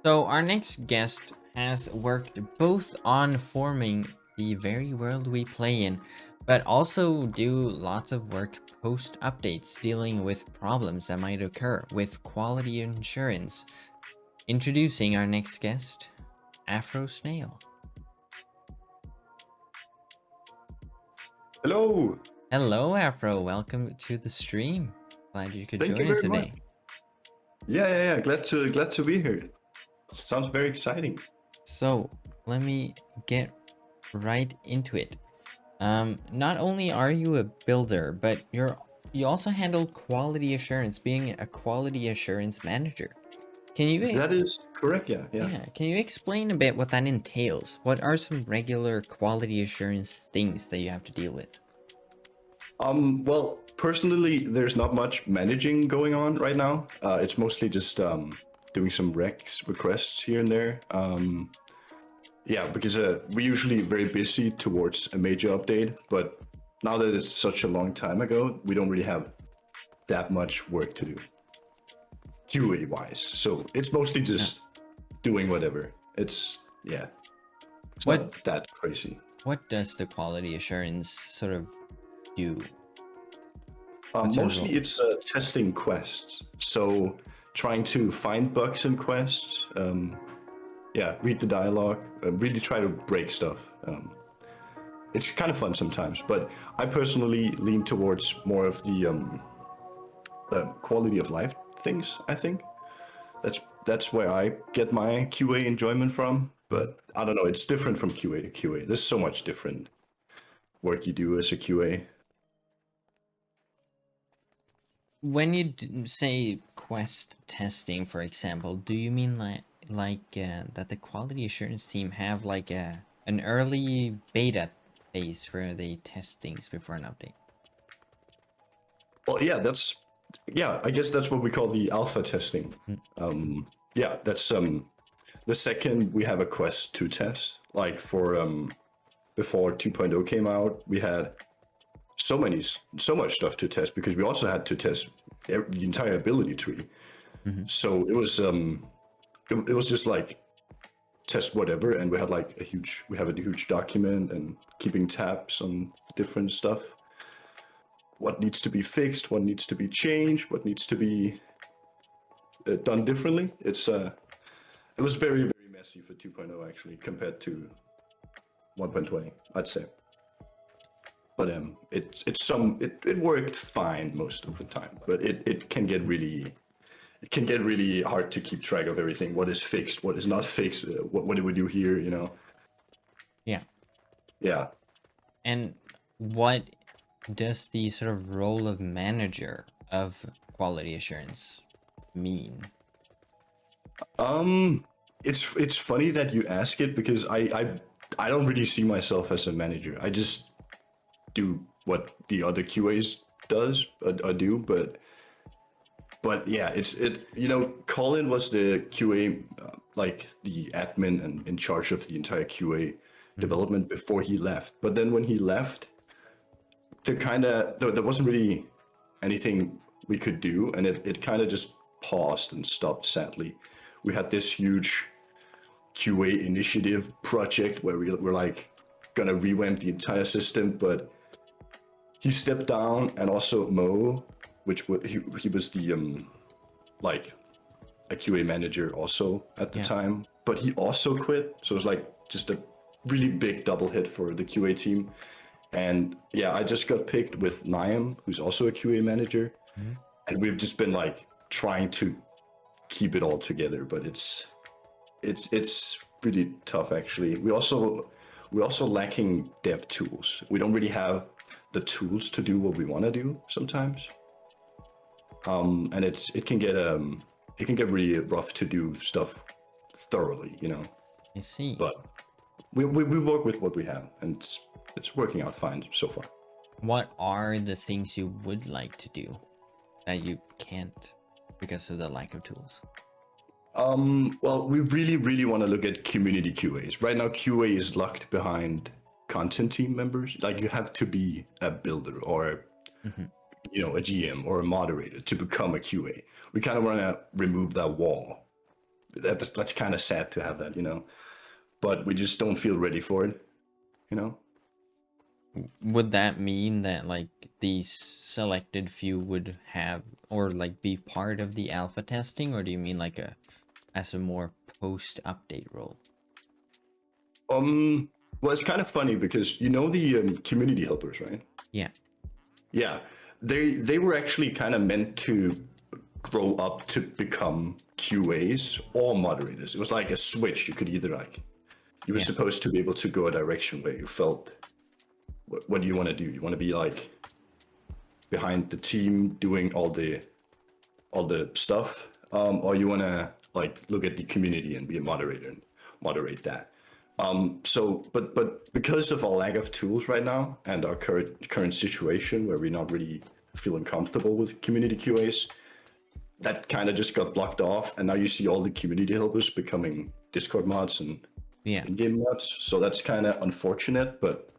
So our next guest has worked both on forming the very world we play in, but also do lots of work post updates dealing with problems that might occur with quality insurance. Introducing our next guest, AfroSnail. Hello. Hello, Afro. Welcome to the stream. Glad you could Thank you join us very much. today. Yeah. Glad to be here. Sounds very exciting. So let me get right into it. Not only are you a builder, but you also handle quality assurance, being a quality assurance manager. Can you That is correct. Yeah. can you explain a bit what that entails? What are some regular quality assurance things that you have to deal with? Well, personally, there's not much managing going on right now. It's mostly just doing some requests here and there. Yeah, because we're usually very busy towards a major update, but now that it's such a long time ago, we don't really have that much work to do, QA wise. So it's mostly just doing whatever. It's What not that crazy. what does the quality assurance sort of do? What's your Mostly role? it's testing quests. So trying to find bugs in quests. Read the dialogue. Really try to break stuff. It's kind of fun sometimes, but I personally lean towards more of the quality of life things. I think that's where I get my QA enjoyment from. But I don't know. It's different from QA to QA. There's so much different work you do as a QA. When you say quest testing, for example, do you mean that the quality assurance team have like an early beta phase where they test things before an update? Well, I guess that's what we call the alpha testing. That's the second we have a quest to test. Like for before 2.0 came out, we had so much stuff to test because we also had to test the entire ability tree. So it was just like test whatever, and we had like a huge document and keeping tabs on different stuff. What needs to be fixed, what needs to be changed, what needs to be done differently. It was very messy for 2.0 actually compared to 1.20, I'd say. But it worked fine most of the time. But it can get really hard to keep track of everything. What is fixed? What is not fixed? What do we do here? You know? Yeah. Yeah. And what does the sort of role of manager of quality assurance mean? It's funny that you ask it because I don't really see myself as a manager. I just do what the other QAs do, but yeah, Colin was the QA, like the admin and in charge of the entire QA development before he left. But then when he left, there wasn't really anything we could do, and it kind of just paused and stopped. Sadly, we had this huge QA initiative project where we're like gonna revamp the entire system, but he stepped down, and also Mo, he was the like a QA manager also at the time, but he also quit. So it was like just a really big double hit for the QA team. And yeah, I just got picked with Niam, who's also a QA manager, and we've just been like trying to keep it all together, but it's really tough actually. We're also lacking dev tools. We don't really have the tools to do what we want to do sometimes. And it can get really rough to do stuff thoroughly, you know. I see. But we work with what we have, and it's working out fine so far. What are the things you would like to do that you can't because of the lack of tools? Well, we really want to look at community QAs. Right now, QA is locked behind content team members. Like you have to be a builder or a GM or a moderator to become a QA. We kind of want to remove that wall. that's kind of sad to have that, you know. But we just don't feel ready for it, you know. Would that mean that like these selected few would have or like be part of the alpha testing, or do you mean like as a more post update role? Well, it's kind of funny because you know the community helpers, right? Yeah. Yeah, they were actually kind of meant to grow up to become QAs or moderators. It was like a switch. You could either like you were Yeah. supposed to be able to go a direction where you felt what do you want to do? You want to be like behind the team doing all the stuff, or you want to like look at the community and be a moderator and moderate that. So, but because of our lack of tools right now and our current situation where we're not really feeling comfortable with community QAs, that kind of just got blocked off, and now you see all the community helpers becoming Discord mods and Yeah. in-game mods. So that's kind of unfortunate, but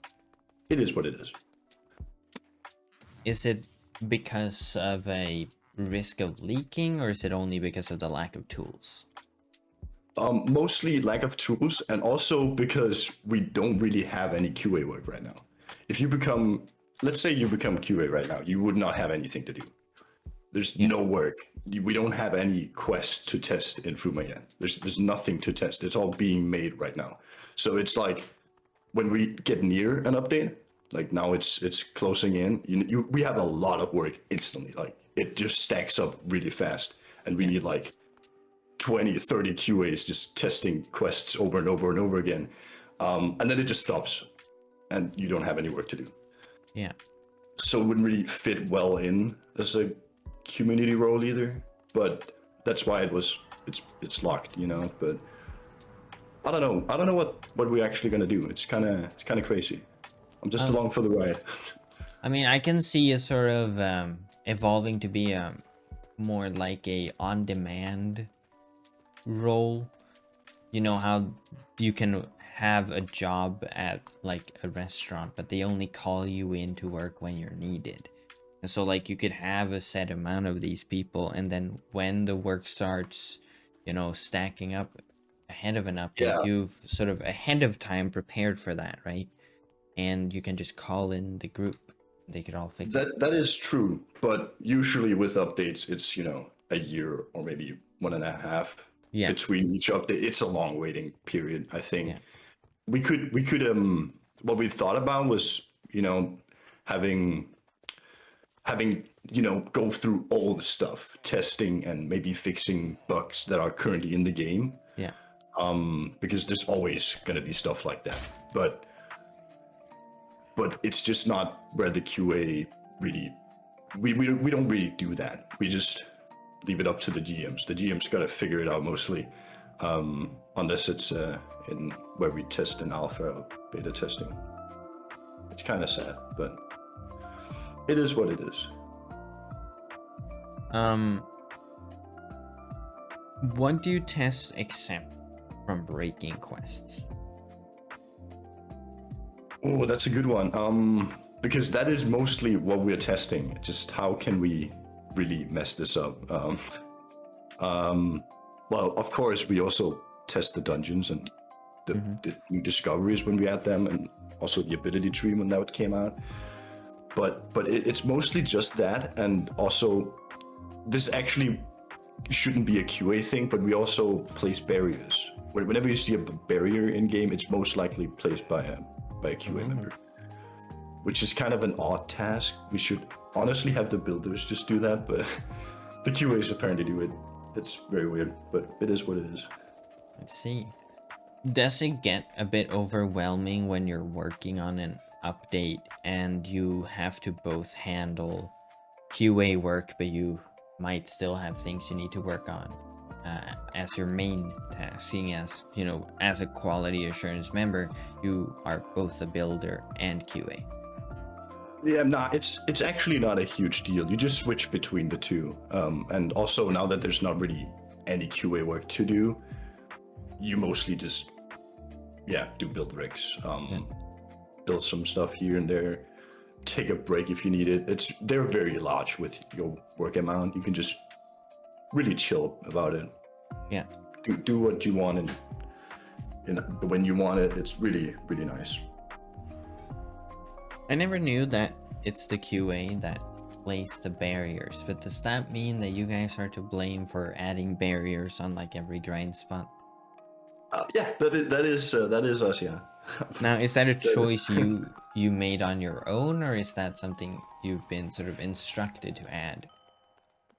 it is what it is. Is it because of a risk of leaking, or is it only because of the lack of tools? Mostly lack of tools, and also because we don't really have any QA work right now. If you become, let's say you become QA right now, you would not have anything to do. There's no work. We don't have any quests to test in Fuma yet. There's nothing to test. It's all being made right now. So it's like when we get near an update, like now it's closing in. We have a lot of work instantly. Like it just stacks up really fast, and we need like 20, 30 QAs just testing quests over and over and over again. And then it just stops and you don't have any work to do. Yeah. So it wouldn't really fit well in as a community role either. But that's why it's locked, you know. But I don't know what we're actually gonna do. It's kinda crazy. I'm just along for the ride. I mean, I can see a sort of evolving to be more like a on-demand role. You know how you can have a job at like a restaurant, but they only call you in to work when you're needed. And so like you could have a set amount of these people, and then when the work starts, you know, stacking up ahead of an update, you've sort of ahead of time prepared for that, right? And you can just call in the group. They could all fix it. That is true, but usually with updates, it's, you know, a year or maybe 1.5 between each update. It's a long waiting period, I think. We could what we thought about was, you know, having you know, go through all the stuff, testing and maybe fixing bugs that are currently in the game. Yeah. Because there's always gonna be stuff like that. But it's just not where the QA really we don't really do that. We just leave it up to the GMs. The GMs got to figure it out mostly, unless it's in where we test in alpha or beta testing. It's kind of sad, but it is what it is. What do you test except from breaking quests? Oh, that's a good one. Because that is mostly what we're testing. Just how can we really mess this up? Well, of course, we also test the dungeons and the new discoveries when we add them, and also the ability tree when that came out. But it's mostly just that, and also this actually shouldn't be a QA thing, but we also place barriers. Whenever you see a barrier in game, it's most likely placed by a QA member, which is kind of an odd task. We should honestly have the builders just do that, but the QAs apparently do it. It's very weird, but it is what it is. Let's see. Does it get a bit overwhelming when you're working on an update and you have to both handle QA work, but you might still have things you need to work on as your main task, seeing as, you know, as a quality assurance member, you are both a builder and QA? Yeah, it's actually not a huge deal. You just switch between the two. And also now that there's not really any QA work to do, you mostly just, do build rigs, build some stuff here and there, take a break if you need it. They're very large with your work amount. You can just really chill about it. Yeah. do what you want and when you want it. It's really, really nice. I never knew that it's the QA that place the barriers, but does that mean that you guys are to blame for adding barriers on like every grind spot? Yeah, that is us. Yeah. Now, is that a choice you made on your own, or is that something you've been sort of instructed to add?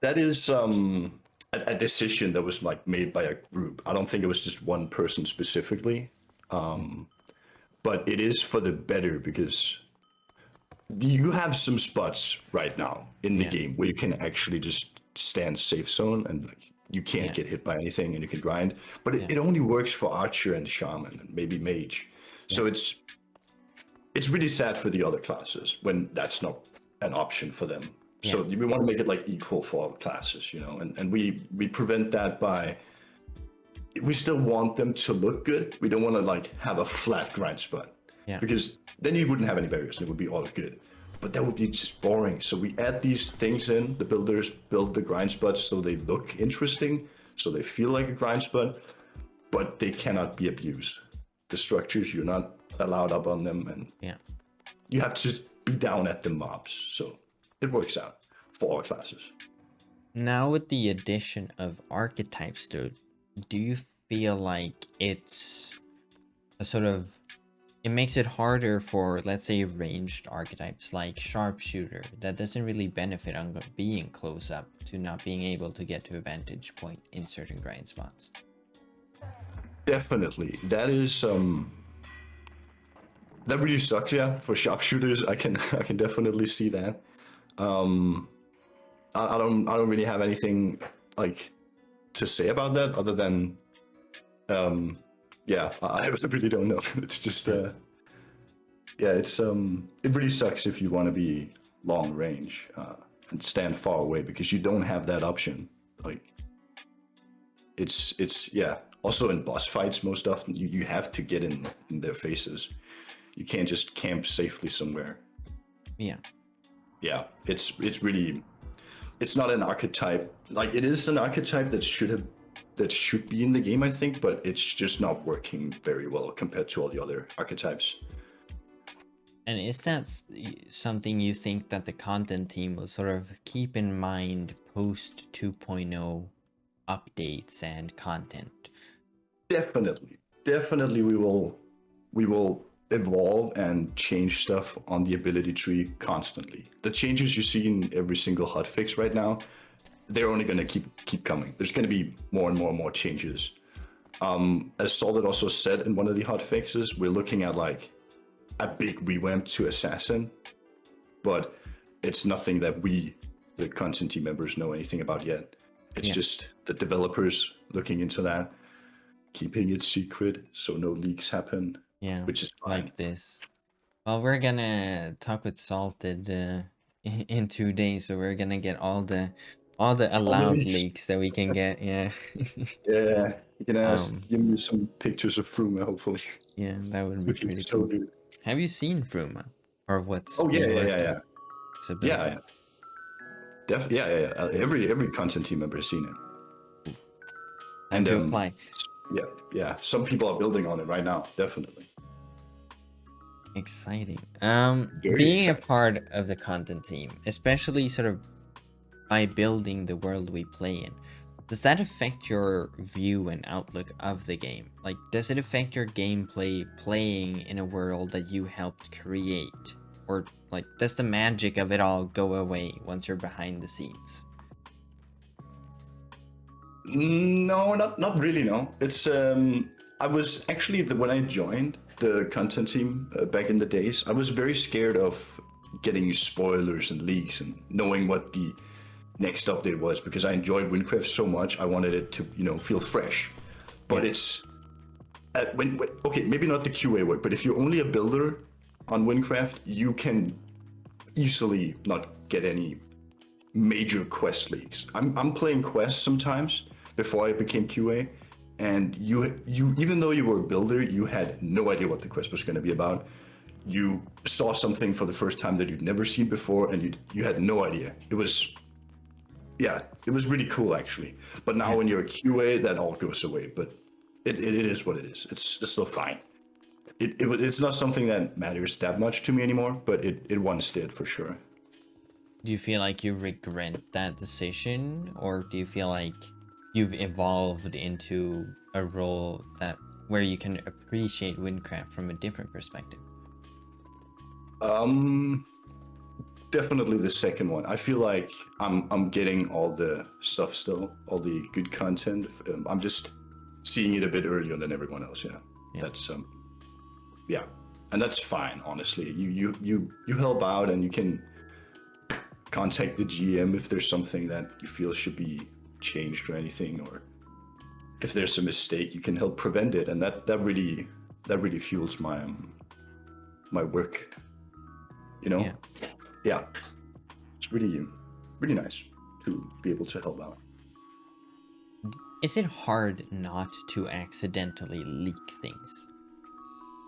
That is a decision that was like made by a group. I don't think it was just one person specifically, but it is for the better because you have some spots right now in the game where you can actually just stand safe zone and like you can't get hit by anything and you can grind. But it only works for archer and shaman and maybe mage. So it's really sad for the other classes when that's not an option for them. So we want to make it like equal for all classes, you know, and we prevent that by, we still want them to look good. We don't want to like have a flat grind spot because then you wouldn't have any barriers and it would be all good. But that would be just boring. So we add these things in, the builders build the grind spots so they look interesting, so they feel like a grind spot, but they cannot be abused. The structures, you're not allowed up on them, and you have to just be down at the mobs. So it works out for all classes. Now with the addition of archetypes, do you feel like it's a sort of, it makes it harder for, let's say, ranged archetypes like sharpshooter that doesn't really benefit on being close up to not being able to get to a vantage point in certain grind spots? Definitely. That is that really sucks, yeah, for sharpshooters. I can definitely see that. I don't really have anything like to say about that other than I really don't know. It's just it's it really sucks if you want to be long range and stand far away because you don't have that option. Like it's also in boss fights most often you have to get in their faces. You can't just camp safely somewhere. It's really, it's not an archetype. Like it is an archetype that should be in the game, I think, but it's just not working very well compared to all the other archetypes. And is that something you think that the content team will sort of keep in mind post 2.0 updates and content? Definitely we will evolve and change stuff on the ability tree constantly. The changes you see in every single hotfix right now, they're only going to keep coming. There's going to be more and more changes. As Solid also said in one of the hotfixes, we're looking at like a big revamp to Assassin, but it's nothing that we, the content team members, know anything about yet. It's just the developers looking into that, keeping it secret so no leaks happen. Yeah, which is fine. Like this. Well, we're gonna talk with Salted in 2 days, so we're gonna get all the allowed leaks that we can get. Yeah. Yeah, you can give me some pictures of Fruma, hopefully. Yeah, that would be pretty cool. Good. Have you seen Fruma or what's? Oh yeah. It's a bit. Yeah. Every content team member has seen it. And to apply. Yeah. Some people are building on it right now, definitely. Exciting. Being a part of the content team, especially sort of by building the world we play in, does that affect your view and outlook of the game? Like, does it affect your gameplay playing in a world that you helped create? Or, like, does the magic of it all go away once you're behind the scenes? No, not really, no. It's, I was actually, when I joined the content team back in the days, I was very scared of getting spoilers and leaks and knowing what the next update was because I enjoyed Wynncraft so much. I wanted it to, feel fresh. But it's, okay, maybe not the QA work, but if you're only a builder on Wynncraft, you can easily not get any major quest leaks. I'm playing quests sometimes before I became QA, and you even though you were a builder, you had no idea what the quest was going to be about. You saw something for the first time that you'd never seen before, and you had no idea. It yeah, it was really cool actually. But now when you're a QA, that all goes away. But it is what it is. It's still fine. It's not something that matters that much to me anymore, but it once did for sure. Do you feel like you regret that decision, or do you feel like you've evolved into a role that where you can appreciate Wynncraft from a different perspective? Definitely the second one. I feel like I'm getting all the stuff still, all the good content. I'm just seeing it a bit earlier than everyone else. Yeah, that's yeah, and that's fine. Honestly, you help out, and you can contact the GM if there's something that you feel should be changed or anything, or if there's a mistake, you can help prevent it, and that really fuels my my work. You know. Yeah, it's really nice to be able to help out. Is it hard not to accidentally leak things?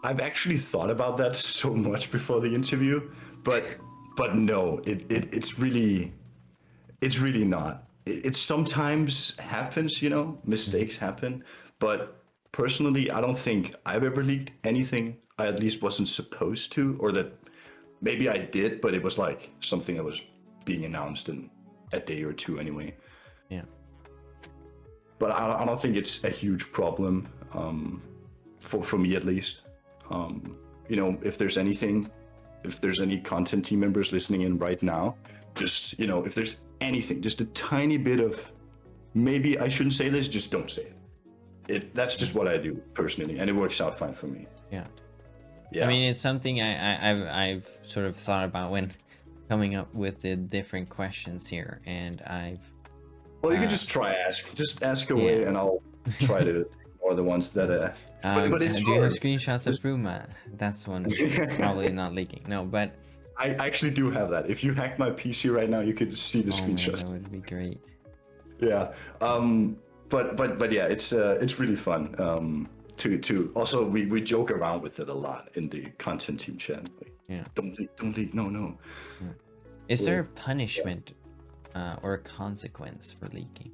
I've actually thought about that so much before the interview, but no, it's really not. It sometimes happens, you know, mistakes happen, but personally, I don't think I've ever leaked anything I at least wasn't supposed to, or that maybe I did, but it was like something that was being announced in a day or two anyway. Yeah. But I don't think it's a huge problem, for me at least. You know, if there's any content team members listening in right now, just, you know, if there's anything, just a tiny bit of, maybe I shouldn't say this, just don't say it. That's just what I do personally, and it works out fine for me. Yeah. Yeah. I mean, it's something I've sort of thought about when coming up with the different questions here, and Well, you can just ask away, and I'll try to ignore the ones that but it's do you have screenshots of Bruma? That's one probably not leaking. No, but I actually do have that. If you hack my PC right now, you could see the screenshots. Man, that would be great. Yeah. But yeah, it's really fun. To also we joke around with it a lot in the content team chat. Like, yeah. Don't leak. No. Yeah. Is there a punishment or a consequence for leaking?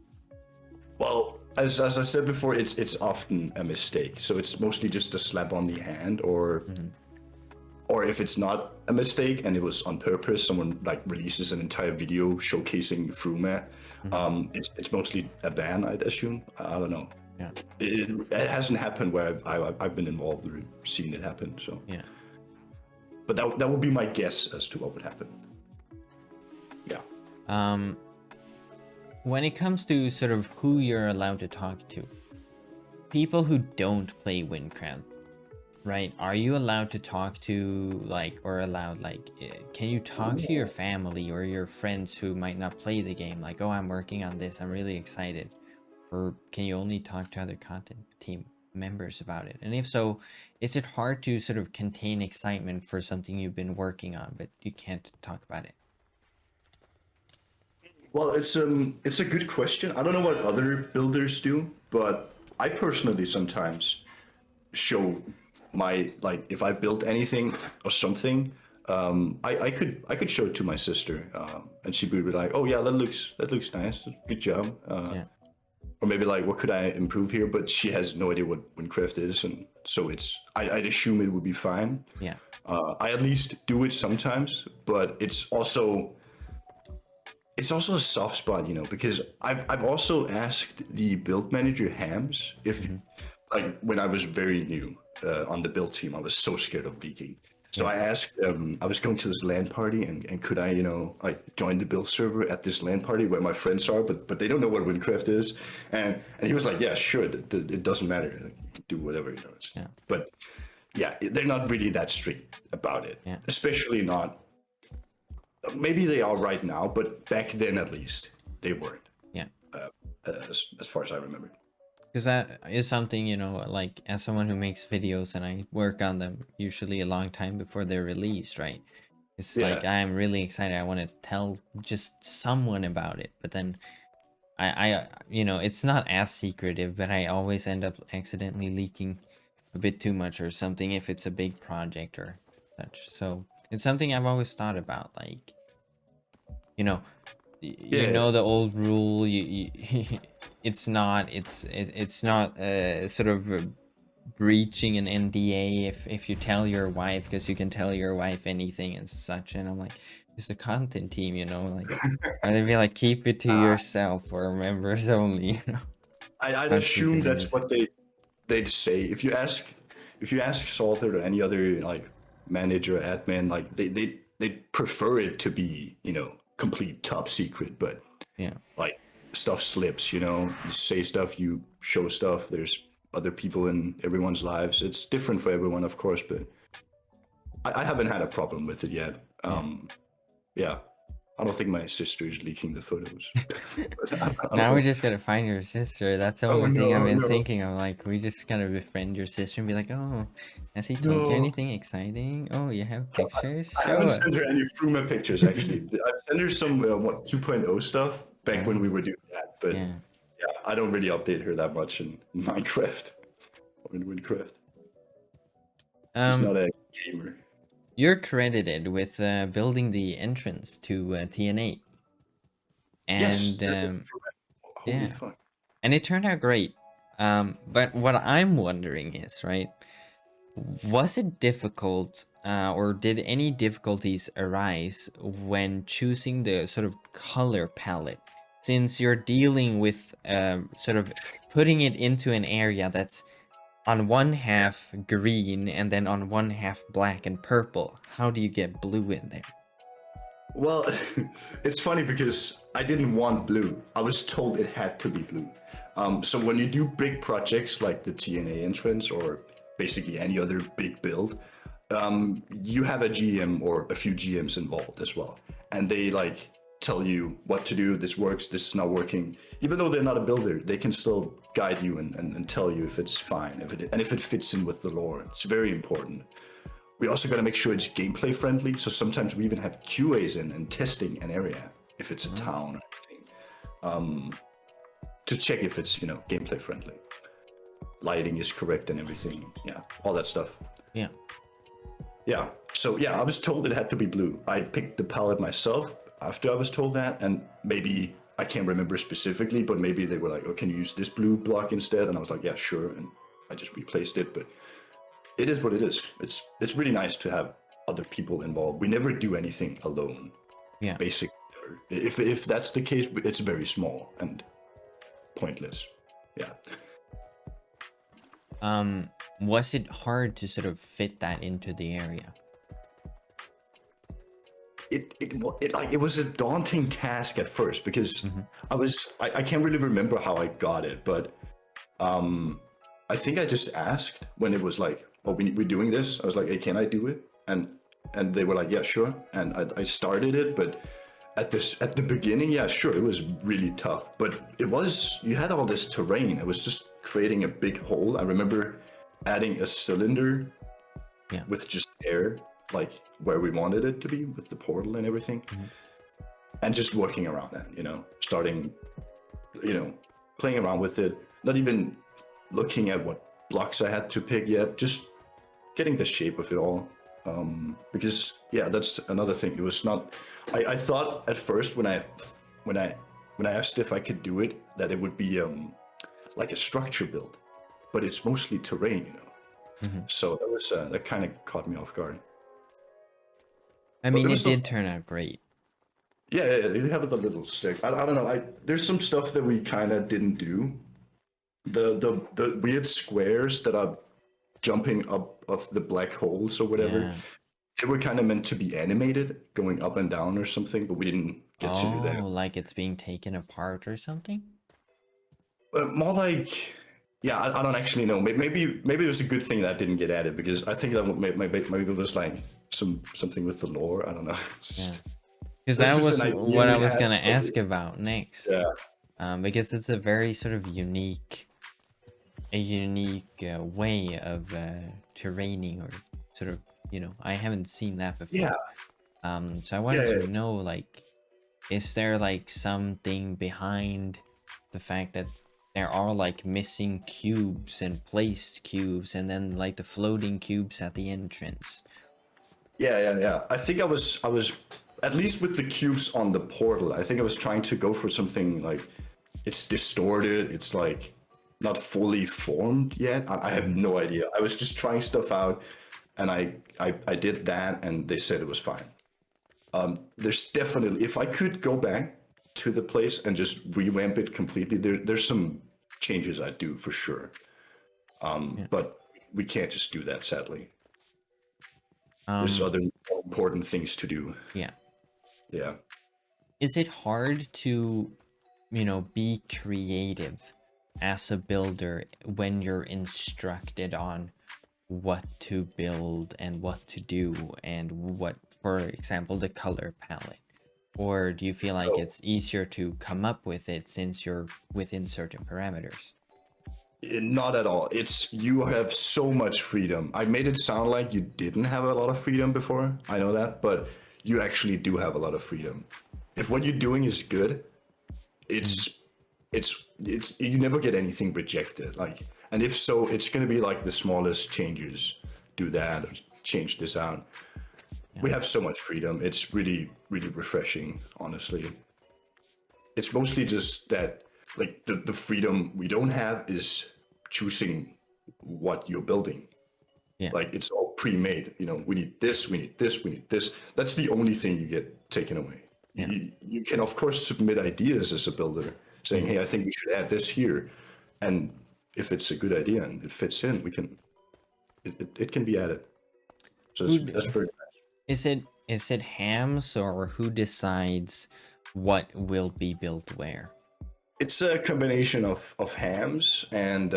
Well, as I said before, it's often a mistake. So it's mostly just a slap on the hand, or if it's not a mistake and it was on purpose, someone like releases an entire video showcasing Fruma. It's mostly a ban, I'd assume. I don't know. Yeah. It hasn't happened where I've been involved or seen it happen. So yeah. But that would be my guess as to what would happen. Yeah. When it comes to sort of who you're allowed to talk to, people who don't play Wynncraft, right? Are you allowed to talk to, like, or allowed, like, can you talk to your family or your friends who might not play the game? Like, oh, I'm working on this, I'm really excited. Or can you only talk to other content team members about it? And if so, is it hard to sort of contain excitement for something you've been working on, but you can't talk about it? Well, it's a good question. I don't know what other builders do, but I personally sometimes show my, like, if I built anything or something, I could show it to my sister, and she would be like, "Oh yeah, that looks nice, good job." Yeah. Or maybe like, what could I improve here? But she has no idea what Wynncraft is, and so I'd assume it would be fine. Yeah. I at least do it sometimes, but it's also a soft spot, you know, because I've also asked the build manager Hams if, like, when I was very new on the build team, I was so scared of leaking. So I asked, I was going to this LAN party, and could I, you know, like, join the build server at this LAN party where my friends are, but they don't know what Wynncraft is, and he was like, yeah, sure, it doesn't matter, like, you can do whatever, you know. But yeah, they're not really that strict about it, especially not. Maybe they are right now, but back then at least they weren't. Yeah. As far as I remember. Because that is something, you know, like, as someone who makes videos and I work on them usually a long time before they're released, right? It's like, I'm really excited. I want to tell just someone about it. But then I, you know, it's not as secretive, but I always end up accidentally leaking a bit too much or something if it's a big project or such. So it's something I've always thought about, like, you know, you Yeah. know the old rule. It's not sort of breaching an NDA if you tell your wife, because you can tell your wife anything and such. And I'm like, it's the content team, you know, like, or they'd be like, keep it to yourself or members only, you know. I'd Content assume that's creators. what they'd say. If you ask Salter or any other like manager, admin, like they prefer it to be, complete top secret, but Yeah. like stuff slips, you say stuff, you show stuff, there's other people in everyone's lives. It's different for everyone, of course, but I haven't had a problem with it yet. Yeah. I don't think my sister is leaking the photos. But I don't Now we know. just gotta find your sister. That's the Oh only thing I've no, been no. thinking of. Like, we just gotta befriend your sister and be like, oh, has he told you No. anything exciting? Oh, you have pictures? I Show haven't us. sent her any Fruma pictures actually. I've sent her some 2.0 stuff back when we were doing that, but Yeah. yeah, I don't really update her that much in Minecraft or in Wynncraft. She's not a gamer. You're credited with building the entrance to TNA. Yes. And Holy yeah, fuck. and it turned out great. But what I'm wondering is, right, was it difficult, or did any difficulties arise when choosing the sort of color palette? Since you're dealing with sort of putting it into an area that's on one half green and then on one half black and purple, how do you get blue in there? Well, it's funny because I didn't want blue. I was told it had to be blue. So when you do big projects like the TNA entrance or basically any other big build, you have a GM or a few GMs involved as well, and they like tell you what to do. This works. This is not working. Even though they're not a builder, they can still guide you and tell you if it's fine, if it fits in with the lore. It's very important. We also got to make sure it's gameplay friendly. So sometimes we even have QAs in and testing an area if it's a town or anything, to check if it's gameplay friendly, lighting is correct and everything. Yeah, all that stuff. Yeah. Yeah. So yeah, I was told it had to be blue. I picked the palette myself after I was told that, and maybe I can't remember specifically, but maybe they were like, "Oh, can you use this blue block instead?" And I was like, "Yeah, sure," and I just replaced it. But it is what it is. It's really nice to have other people involved. We never do anything alone. Yeah. Basically, if that's the case, it's very small and pointless. Yeah. Was it hard to sort of fit that into the area? It was a daunting task at first because I can't really remember how I got it, but I think I just asked when it was like, "Oh, we're doing this." I was like, "Hey, can I do it?" And they were like, "Yeah, sure." And I started it, but at the beginning, yeah, sure, it was really tough. But you had all this terrain. It was just creating a big hole. I remember adding a cylinder with just air, like where we wanted it to be with the portal and everything, and just working around that, starting, playing around with it, not even looking at what blocks I had to pick yet, just getting the shape of it all. Because yeah, that's another thing. It was not. I thought at first when I asked if I could do it, that it would be like a structure build, but it's mostly terrain, So that was that kind of caught me off guard. I mean, it did turn out great. Yeah, you have the little stick. I don't know. There's some stuff that we kind of didn't do. The weird squares that are jumping up of the black holes or whatever. Yeah. They were kind of meant to be animated, going up and down or something, but we didn't get to do that. Oh, like it's being taken apart or something? More like, yeah, I don't actually know. Maybe it was a good thing that didn't get added because I think that maybe it was like something with the lore. I don't know. Because that was what I was had, gonna ask about next. Yeah. Because it's a very sort of unique way of terraining, or sort of, I haven't seen that before. Yeah. So I wanted to know, like, is there like something behind the fact that there are like missing cubes and placed cubes, and then like the floating cubes at the entrance? Yeah. I think I was at least with the cubes on the portal, I think I was trying to go for something like it's distorted. It's like not fully formed yet. I have no idea. I was just trying stuff out, and I did that, and they said it was fine. There's definitely, if I could go back to the place and just revamp it completely, there's some changes I'd do for sure. But we can't just do that, sadly. There's other important things to do. Yeah. Yeah. Is it hard to, be creative as a builder when you're instructed on what to build and what to do and what, for example, the color palette? Or do you feel like it's easier to come up with it since you're within certain parameters? Not at all. It's you have so much freedom. I made it sound like you didn't have a lot of freedom before. I know that, but you actually do have a lot of freedom. If what you're doing is good, it's you never get anything rejected. Like, and if so, it's gonna be like the smallest changes. Do that or change this out. We have so much freedom. It's really, really refreshing, honestly. It's mostly just that, like, the freedom we don't have is choosing what you're building. Yeah. Like, it's all pre-made. We need this, we need this, we need this. That's the only thing you get taken away. Yeah. You can, of course, submit ideas as a builder, saying, hey, I think we should add this here. And if it's a good idea and it fits in, it can be added. So that's pretty nice. Is it hams, or who decides what will be built where? It's a combination of hams and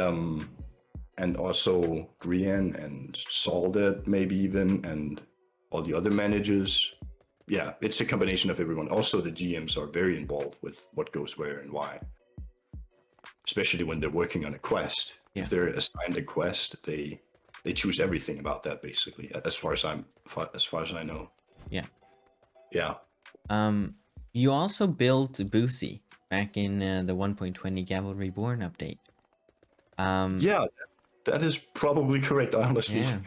also Grian and Salted, maybe even, and all the other managers. Yeah, it's a combination of everyone. Also, the GMs are very involved with what goes where and why, especially when they're working on a quest. Yeah. If they're assigned a quest, they choose everything about that, basically. As far as I know. Yeah. Yeah. You also built Boosie back in the 1.20 Gavel Reborn update. Yeah, that is probably correct, honestly. Yeah.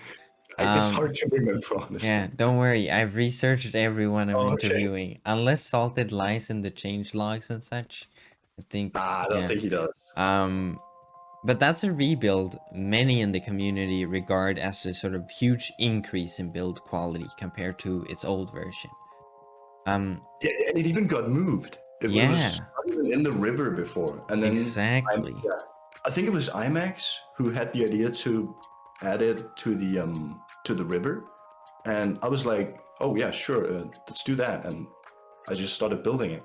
It's hard to remember, honestly. Yeah, don't worry. I've researched everyone I'm Okay. interviewing. Unless Salted lies in the change logs and such, I think. I don't think he does. But that's a rebuild many in the community regard as a sort of huge increase in build quality compared to its old version. Yeah, and it even got moved. It was not even in the river before, and then exactly. I think it was IMAX who had the idea to add it to the river, and I was like, oh yeah, sure, let's do that, and I just started building it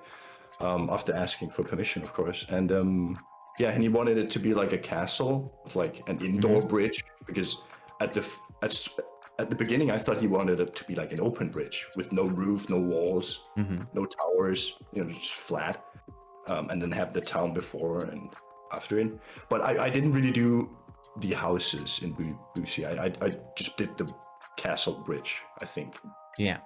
after asking for permission, of course, and yeah, and he wanted it to be like a castle, like an indoor bridge, because at the beginning I thought he wanted it to be like an open bridge with no roof, no walls, no towers, just flat, and then have the town before and after it. But I didn't really do the houses in Boosie. I just did the castle bridge, I think. Yeah.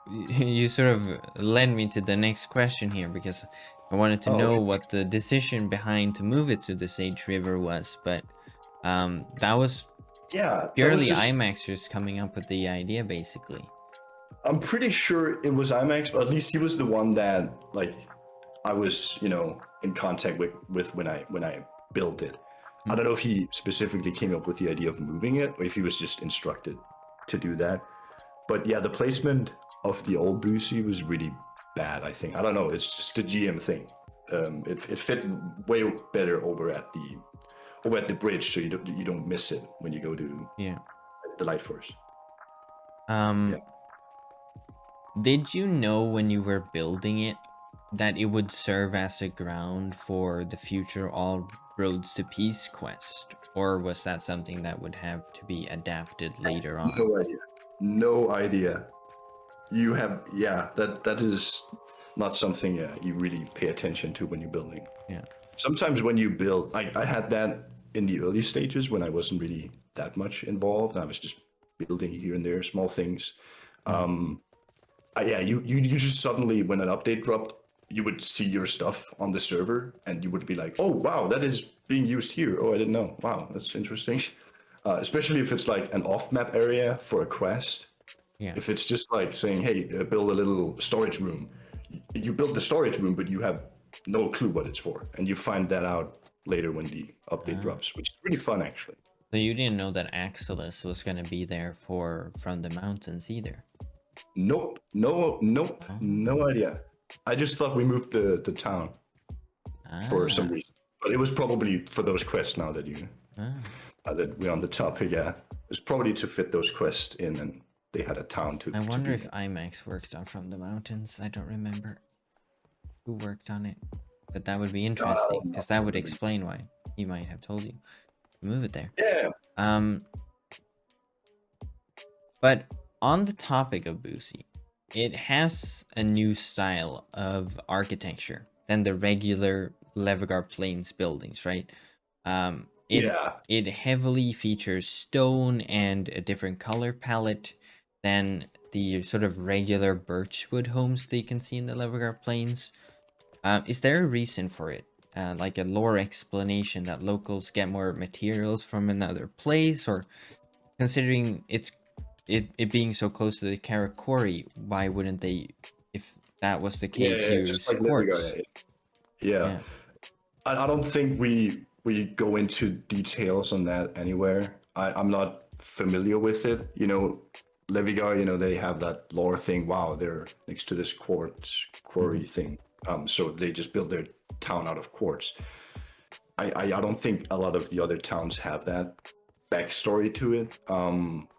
You sort of led me to the next question here, because I wanted to know what the decision behind to move it to the Sage River was, but that was purely IMAX just coming up with the idea, basically. I'm pretty sure it was IMAX, but at least he was the one that, like, I was, in contact with when I built it. I don't know if he specifically came up with the idea of moving it, or if he was just instructed to do that. But yeah, the placement of the old Boosie was really bad, I think. I don't know, it's just a GM thing. It fit way better over at the bridge, so you don't miss it when you go to the Light Force. Did you know when you were building it that it would serve as a ground for the future All Roads to Peace quest, or was that something that would have to be adapted later on? No idea. You have, that is not something you really pay attention to when you're building. Yeah. Sometimes when you build, I had that in the early stages when I wasn't really that much involved. I was just building here and there, small things. You just suddenly, when an update dropped, you would see your stuff on the server and you would be like, oh, wow, that is being used here. Oh, I didn't know. Wow, that's interesting. Especially if it's like an off-map area for a quest. Yeah. If it's just like saying, hey, build a little storage room, you build the storage room, but you have no clue what it's for. And you find that out later when the update Ah. drops, which is really fun, actually. So you didn't know that Axelis was gonna be there for From the Mountains either. Nope. Nope. Oh. No idea. I just thought we moved the town for some Ah. reason. But it was probably for those quests now that Ah. that we're on the topic, yeah. It's probably to fit those quests in, and they had a town to I wonder be if IMAX worked on From the Mountains. I don't remember who worked on it. But that would be interesting, because that would explain why he might have told you to move it there. Yeah. But on the topic of Boosie, it has a new style of architecture than the regular Levegar Plains buildings, right? It heavily features stone and a different color palette than the sort of regular birchwood homes that you can see in the Levegar Plains. Is there a reason for it? Like a lore explanation that locals get more materials from another place, or considering it being so close to the Karakuri, why wouldn't they, if that was the case, use just like quartz? Yeah. I don't think we go into details on that anywhere. I'm not familiar with it. You know, Levigar, you know, they have that lore thing. Wow, they're next to this quartz quarry thing. So they just build their town out of quartz. I don't think a lot of the other towns have that backstory to it,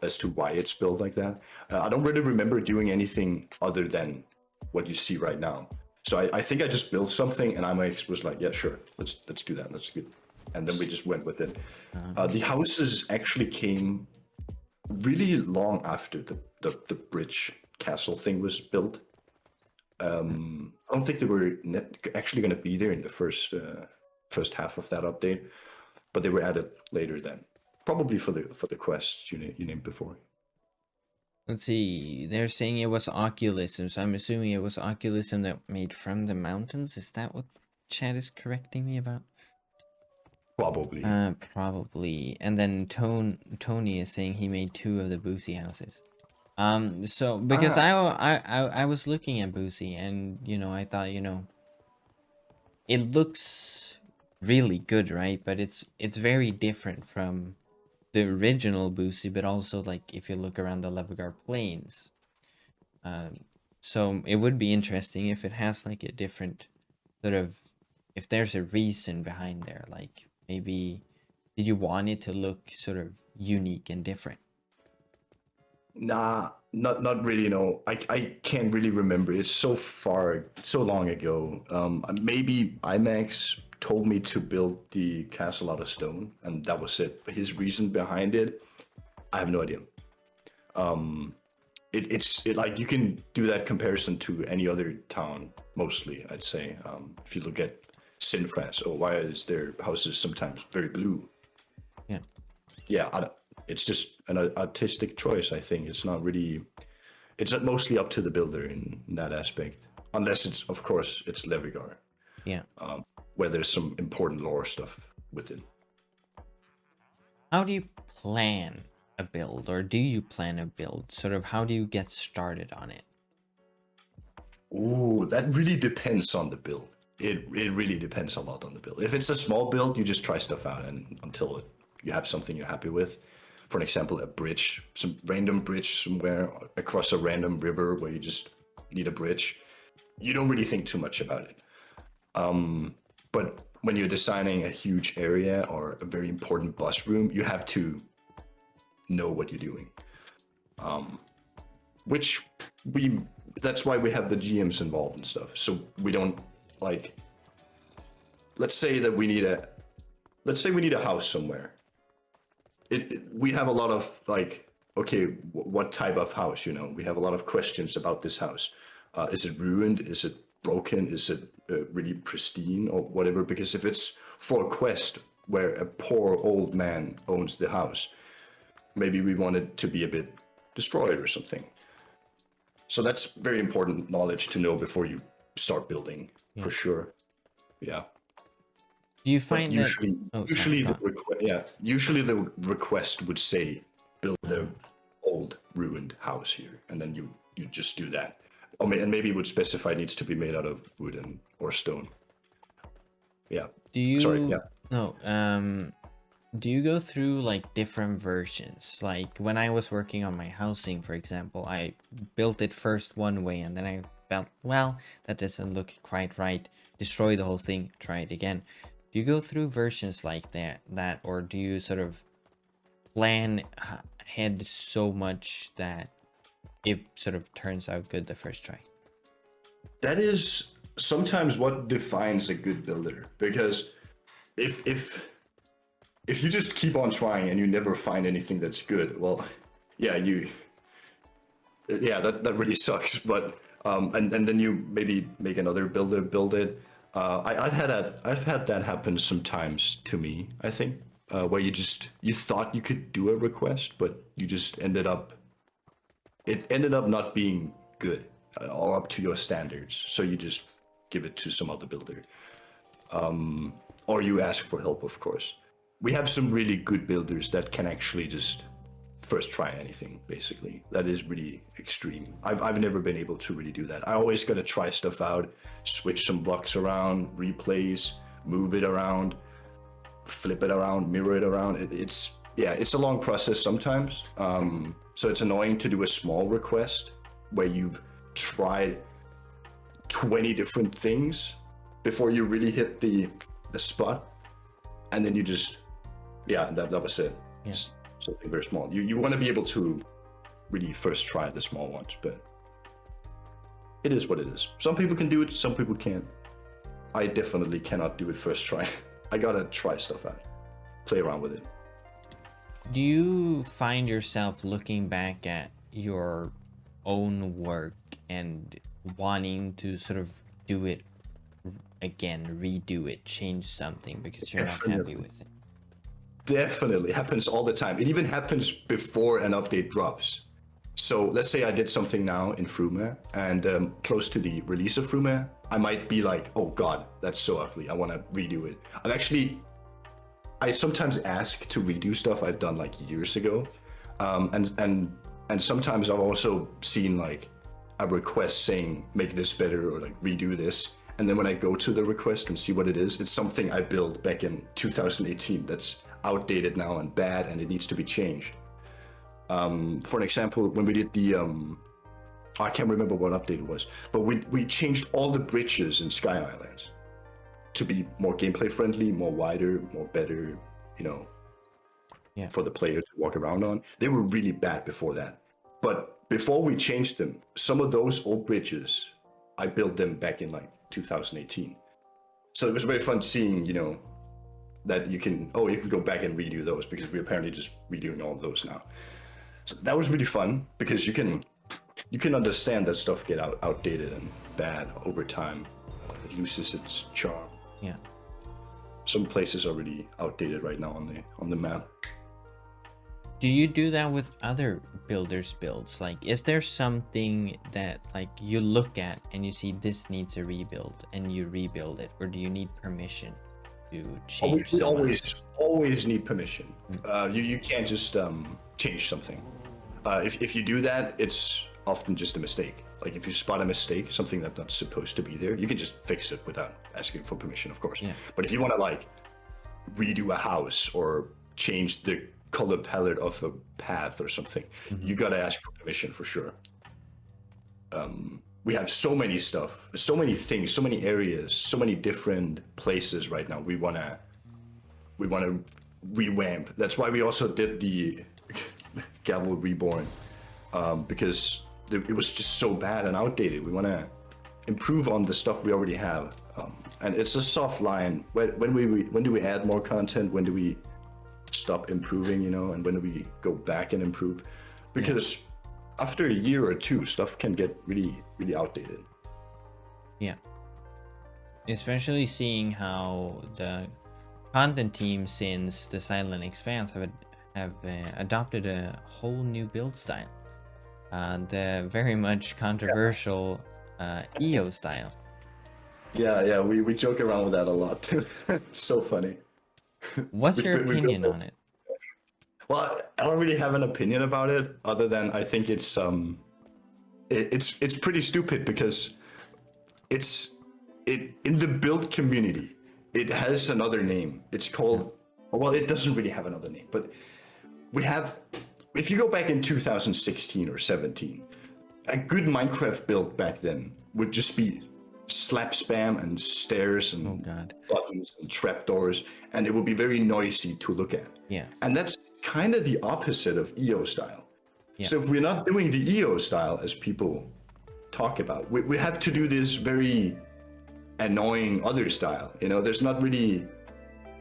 as to why it's built like that. I don't really remember doing anything other than what you see right now. So I think I just built something, and IMAX was like, yeah, sure, let's do that. Let's do it. And then we just went with it. The houses actually came really long after the bridge castle thing was built. I don't think they were actually going to be there in the first half of that update, but they were added later then, probably for the quests you named before. Let's see, they're saying it was Oculism, so I'm assuming it was Oculism that made From the Mountains. Is that what chat is correcting me about? Probably. Probably. And then Tony is saying he made 2 of the Boosie houses. So because I was looking at Boosie, and you know, I thought, you know, it looks really good, right? But it's very different from the original Boosie, but also like if you look around the Levegar Plains. So it would be interesting if it has like a different sort of, if there's a reason behind there, like maybe did you want it to look sort of unique and different? Nah, not really. No, I can't really remember. It's so so long ago. Maybe IMAX told me to build the castle out of stone, and that was it. But his reason behind it, I have no idea. It's like you can do that comparison to any other town. Mostly, I'd say. If you look at Sinfras, or why is their houses sometimes very blue? Yeah. Yeah, it's just an artistic choice. I think it's not really. It's mostly up to the builder in that aspect, unless it's, of course, it's Levigar. Yeah. Where there's some important lore stuff with it. How do you plan a build, or do you plan a build? Sort of, how do you get started on it? Ooh, that really depends on the build. It really depends a lot on the build. If it's a small build, you just try stuff out and until you have something you're happy with. For an example, a bridge, some random bridge somewhere across a random river where you just need a bridge. You don't really think too much about it. But when you're designing a huge area or a very important bus room, you have to know what you're doing. That's why we have the GMs involved and stuff. So we don't like, let's say we need a house somewhere. We have a lot of like, okay, what type of house, you know? We have a lot of questions about this house. Is it ruined? Is it broken? Is it really pristine or whatever? Because if it's for a quest where a poor old man owns the house, maybe we want it to be a bit destroyed or something. So that's very important knowledge to know before you start building, for sure. Yeah. Do you find usually, that? usually the request would say build an old ruined house here, and then you just do that. And maybe it would specify it needs to be made out of wood or stone. Yeah. Do you Sorry. Yeah. no do you go through like different versions? Like when I was working on my housing, for example, I built it first one way and then I felt, well, that doesn't look quite right. Destroy the whole thing, try it again. Do you go through versions like that, or do you sort of plan ahead so much that it sort of turns out good the first try? That is sometimes what defines a good builder, because if you just keep on trying and you never find anything that's good, well, yeah, that really sucks. But and then you maybe make another builder build it. I've had that happen sometimes to me, I think, where you thought you could do a request, but you just ended up not being good or up to your standards. So you just give it to some other builder, or you ask for help, of course. We have some really good builders that can actually just first try anything, basically. That is really extreme. I've never been able to really do that. I always got to try stuff out, switch some blocks around, replace, move it around, flip it around, mirror it around. It's a long process sometimes. So it's annoying to do a small request where you've tried 20 different things before you really hit the spot, and then you just that was it. Yeah. Just something very small. You want to be able to really first try the small ones, but it is what it is. Some people can do it, some people can't. I definitely cannot do it first try. I gotta try stuff out, play around with it. Do you find yourself looking back at your own work and wanting to sort of do it again, redo it, change something because you're not happy with it? Definitely happens all the time. It even happens before an update drops. So let's say I did something now in Frume, and close to the release of Frume, I might be like, oh god, that's so ugly, I want to redo it. I sometimes ask to redo stuff I've done like years ago, and sometimes I've also seen like a request saying make this better or like redo this, and then when I go to the request and see what it is, it's something I built back in 2018 that's outdated now and bad, and it needs to be changed. For an example, when we did the I can't remember what update it was, but we changed all the bridges in Sky Islands to be more gameplay friendly, more wider, more better, for the player to walk around on. They were really bad before that. But before we changed them, some of those old bridges, I built them back in like 2018. So it was very fun seeing, that you can go back and redo those, because we're apparently just redoing all of those now. So that was really fun, because you can understand that stuff get outdated and bad over time. It loses its charm. Yeah. Some places are really outdated right now on the map. Do you do that with other builders' builds? Like, is there something that like you look at and you see this needs a rebuild and you rebuild it, or do you need permission to change? We always need permission. You can't just change something. If you do that, it's often just a mistake. Like if you spot a mistake, something that's not supposed to be there, you can just fix it without asking for permission, of course. Yeah. But if you want to like redo a house or change the color palette of a path or something, you gotta ask for permission for sure. We have so many stuff, so many things, so many areas, so many different places right now. We wanna revamp. That's why we also did the Gavel Reborn, because it was just so bad and outdated. We want to improve on the stuff we already have, and it's a soft line. When do we add more content? When do we stop improving? And when do we go back and improve? Because after a year or two, stuff can get really, really outdated. Yeah. Especially seeing how the content team since the Silent Expanse have adopted a whole new build style. The very much controversial EO style. Yeah, we joke around with that a lot too. It's so funny. What's your opinion on it? Well, I don't really have an opinion about it, other than I think it's pretty stupid because it's it in the build community. It has another name. It's called, well, it doesn't really have another name, but we have. If you go back in 2016 or 17, a good Minecraft build back then would just be slap spam and stairs and Oh god. buttons and trapdoors, and it would be very noisy to look at. Yeah. And that's kind of the opposite of EO style. Yeah. So if we're not doing the EO style as people talk about, we have to do this very annoying other style. You know, there's not really,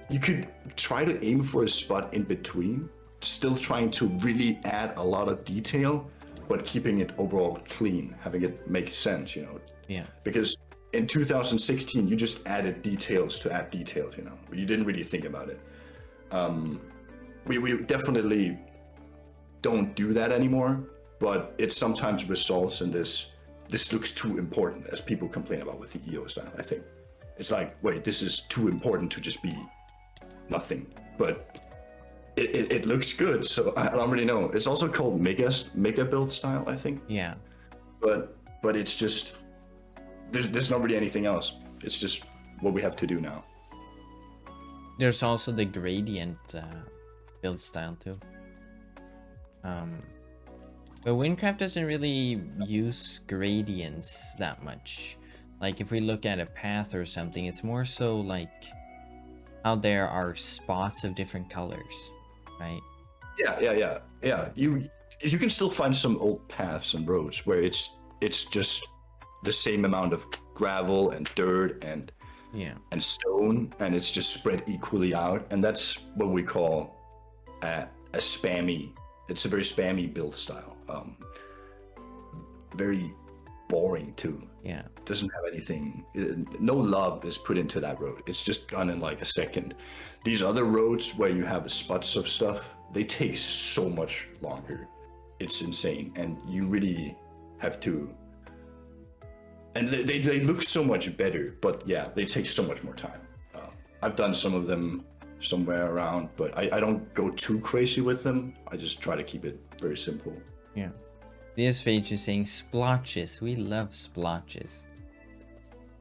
you could try to aim for a spot in between, still trying to really add a lot of detail, but keeping it overall clean, having it make sense, you know. Yeah. Because in 2016, you just added details to add details, you know. You didn't really think about it. We definitely don't do that anymore, but it sometimes results in this looks too important, as people complain about with the EO style, I think. It's like, wait, this is too important to just be nothing. But it looks good, so I don't really know. It's also called mega build style, I think. Yeah. But it's just there's not really anything else. It's just what we have to do now. There's also the gradient build style too. But Wynncraft doesn't really use gradients that much. Like if we look at a path or something, it's more so like how there are spots of different colors, right? Yeah. You can still find some old paths and roads where it's just the same amount of gravel and dirt and stone, and it's just spread equally out, and that's what we call a spammy. It's a very spammy build style. Very boring too. Yeah. Doesn't have anything. No love is put into that road. It's just done in like a second. These other roads where you have spots of stuff, they take so much longer. It's insane, and you really have to. And they look so much better, but yeah, they take so much more time. I've done some of them somewhere around, but I don't go too crazy with them. I just try to keep it very simple. Yeah. This page is saying splotches. We love splotches.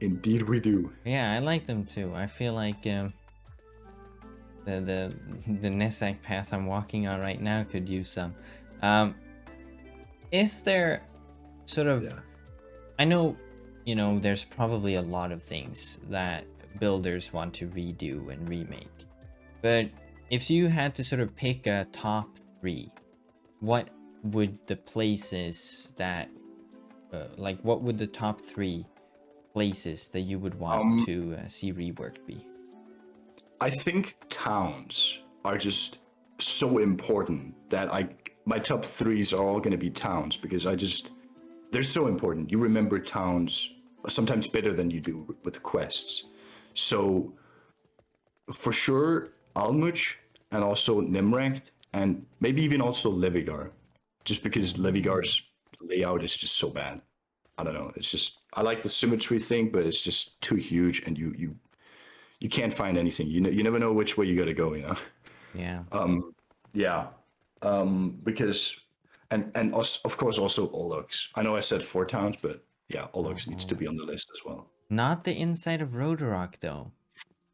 Indeed we do. Yeah, I like them too. I feel like the Nesak path I'm walking on right now could use some. Is there sort of... Yeah. I know, you know, there's probably a lot of things that builders want to redo and remake. But if you had to sort of pick a top 3, what would the places that... like, what would the top 3 places that you would want to see reworked be? I think towns are just so important that my top 3s are all going to be towns, because they're so important. You remember towns sometimes better than you do with quests. So for sure, Almuch, and also Nimracht, and maybe even also Levigar, just because Levigar's layout is just so bad. I don't know. It's just, I like the symmetry thing, but it's just too huge, and you can't find anything. You never know which way you got to go. You know. Yeah. Because and also, of course, also Olux. I know I said 4 towns, but yeah, Olux needs to be on the list as well. Not the inside of Roadrock though.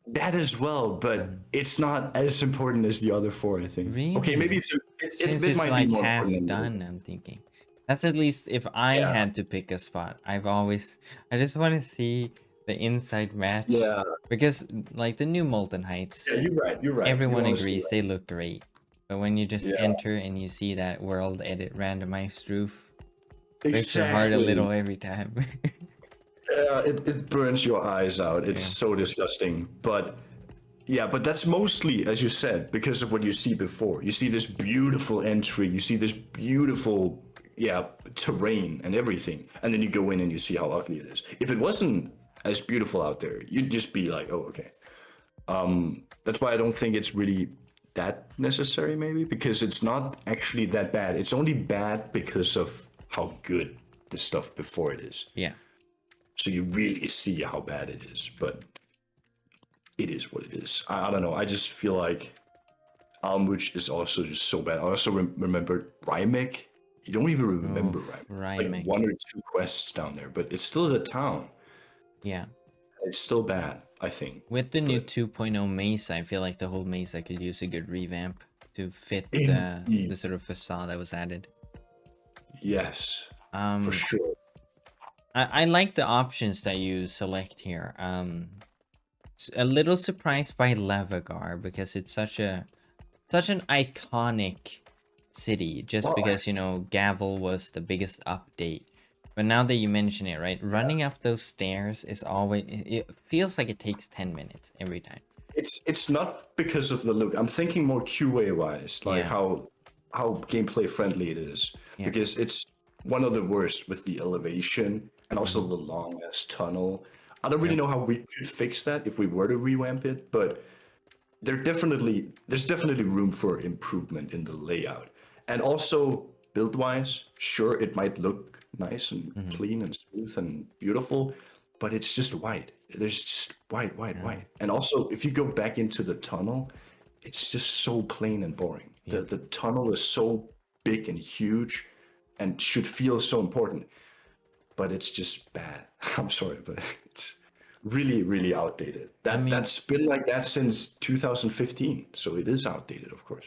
That as well, but it's not as important as the other 4, I think. Really? Okay, maybe Since it it's might like be more half important done, I'm thinking. That's at least if I had to pick a spot. I just want to see the inside match. Yeah. Because like the new Molten Heights. Yeah, you're right. Everyone agrees they look great. But when you just enter and you see that world edit randomized roof, breaks your heart a little every time. Yeah, it burns your eyes out. It's so disgusting. But yeah, but that's mostly, as you said, because of what you see before. You see this beautiful entry, you see this beautiful terrain and everything, and then you go in and you see how ugly it is. If it wasn't as beautiful out there, you'd just be like, oh, okay. That's why I don't think it's really that necessary, maybe, because it's not actually that bad. It's only bad because of how good the stuff before it is. Yeah. So you really see how bad it is, but it is what it is. I don't know. I just feel like which is also just so bad. I also remember Rymek. You don't even Oh, remember Rymek. It's like Rymek. one or two quests down there, but it's still the town. Yeah. It's still bad, I think. With the new But 2.0 Mesa, I feel like the whole Mesa could use a good revamp to fit indeed, the sort of facade that was added. yes, for Um, sure. I like the options that you select here. A little surprised by Levagar because it's such an iconic city. Just Well, because Gavel was the biggest update. But now that you mention it, right, running up those stairs is always, it feels like it takes 10 minutes every time. it's not because of the look. I'm thinking more QA wise, like Yeah. how gameplay friendly it is. Yeah. Because it's one of the worst with the elevation and also Mhm. the long ass tunnel. I don't really Yep. know how we could fix that if we were to revamp it, but there's definitely room for improvement in the layout. And also build wise, sure it might look nice and Mhm. clean and smooth and beautiful, but it's just white. There's just white, white, Yeah. white. And also if you go back into the tunnel, it's just so plain and boring. Yep. The tunnel is so big and huge and should feel so important, but it's just bad. I'm sorry, but it's really, really outdated. I mean, That's been like that since 2015, so it is outdated, of course.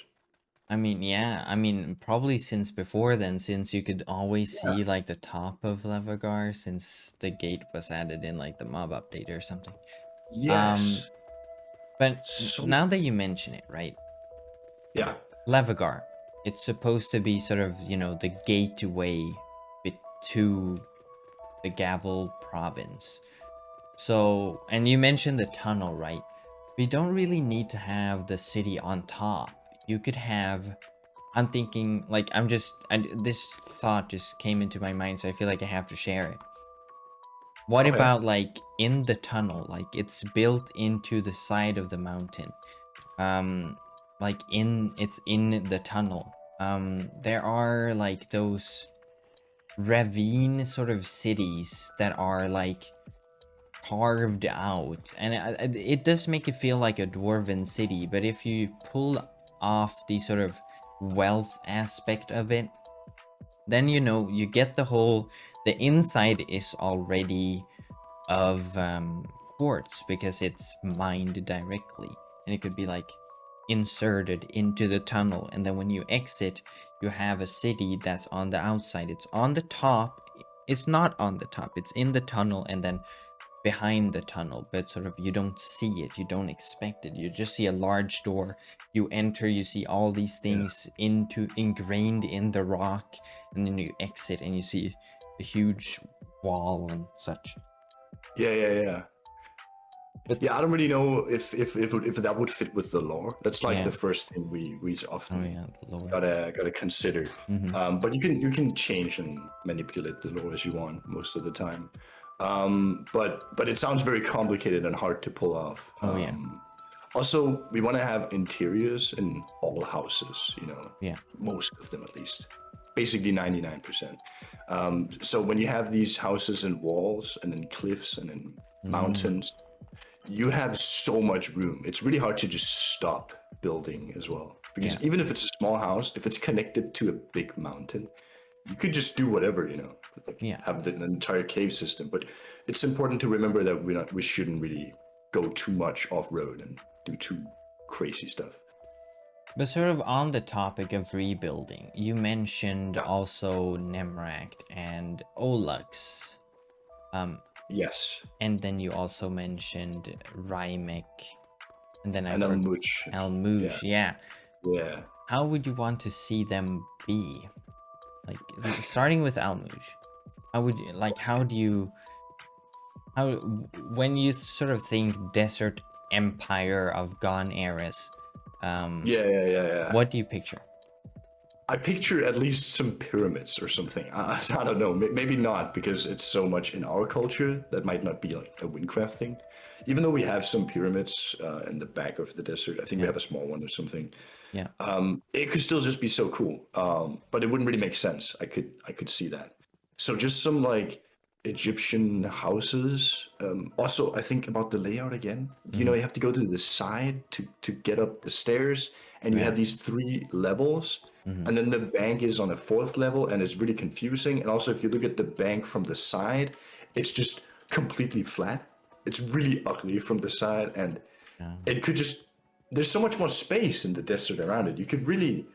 yeah. I mean, probably since before then, since you could always Yeah. see like the top of Levagar, since the gate was added in like the mob update or something. Yes. But So now that you mention it, right? yeah, Levagar, it's supposed to be sort of, the gateway to the Gavel province. So, and you mentioned the tunnel, right? We don't really need to have the city on top. You could have, I'm thinking, like, this thought just came into my mind, so I feel like I have to share it. What okay. about, like, in the tunnel? Like, it's built into the side of the mountain. Like, it's in the tunnel. There are, like, those ravine sort of cities that are, like, carved out, and it does make it feel like a dwarven city, but if you pull off the sort of wealth aspect of it, then you get the inside is already of quartz because it's mined directly, and it could be like inserted into the tunnel, and then when you exit you have a city that's on the outside. It's on the top, it's not on the top, it's in the tunnel, and then behind the tunnel, but sort of you don't see it, you don't expect it, you just see a large door, you enter, you see all these Yeah. things ingrained in the rock, and then you exit and you see a huge wall and such. Yeah, yeah, yeah. But Yeah, I don't really know if that would fit with the lore. That's like yeah. the first thing we Oh often yeah, the lore. gotta consider. Mm-hmm. But you can change and manipulate the lore as you want most of the time. But it sounds very complicated and hard to pull off. Oh yeah. Also, we want to have interiors in all houses. Yeah. Most of them at least. Basically 99%. So when you have these houses and walls and then cliffs and then mountains, you have so much room. It's really hard to just stop building as well. Because Yeah. even if it's a small house, if it's connected to a big mountain, you could just do whatever, like Yeah. have an entire cave system. But it's important to remember that we shouldn't really go too much off road and do too crazy stuff. But sort of on the topic of rebuilding, you mentioned also Nemract and Olux. Yes. And then you also mentioned Rymek, and then And Elmuch. Elmuj, yeah. Yeah. How would you want to see them be? Like, starting with Elmuj, when you sort of think Desert Empire of Gone eras, Yeah. what do you picture? I picture at least some pyramids or something. I don't know. Maybe not because it's so much in our culture. That might not be like a Wynncraft thing. Even though we have some pyramids in the back of the desert, I think we have a small one or something. Yeah. It could still just be so cool. But it wouldn't really make sense. I could see that. So just some like Egyptian houses. Also, I think about the layout again. You have to go to the side to get up the stairs, and you Yeah. have these 3 levels, Hmm. and then the bank is on a 4th level, and it's really confusing. And also, if you look at the bank from the side, it's just completely flat. It's really ugly from the side, and Yeah. it could just there's so much more space in the desert around it. You could really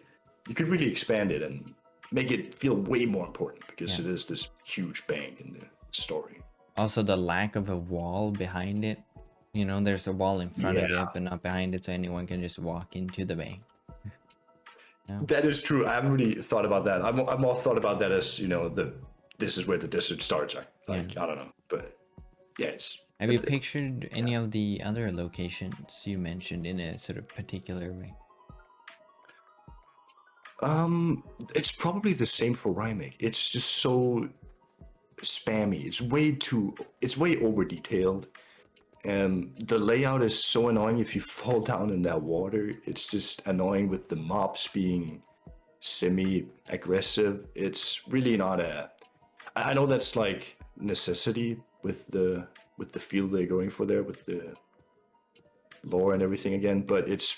expand it and make it feel way more important because Yeah. it is this huge bank in the story. Also, the lack of a wall behind it. You know, there's a wall in front Yeah, of it, but not behind it, so anyone can just walk into the bank. Yeah. that is true. I haven't really thought about that. I'm all thought about that as this is where the desert starts. Yeah. I don't know, but yeah, it's Have you pictured any of the other locations you mentioned in a sort of particular way? it's probably the same for Rymake. It's just so spammy. It's way over detailed. And the layout is so annoying if you fall down in that water. It's just annoying with the mobs being semi-aggressive. It's really not a. I know that's like necessity with the field they're going for there with the lore and everything again, but it's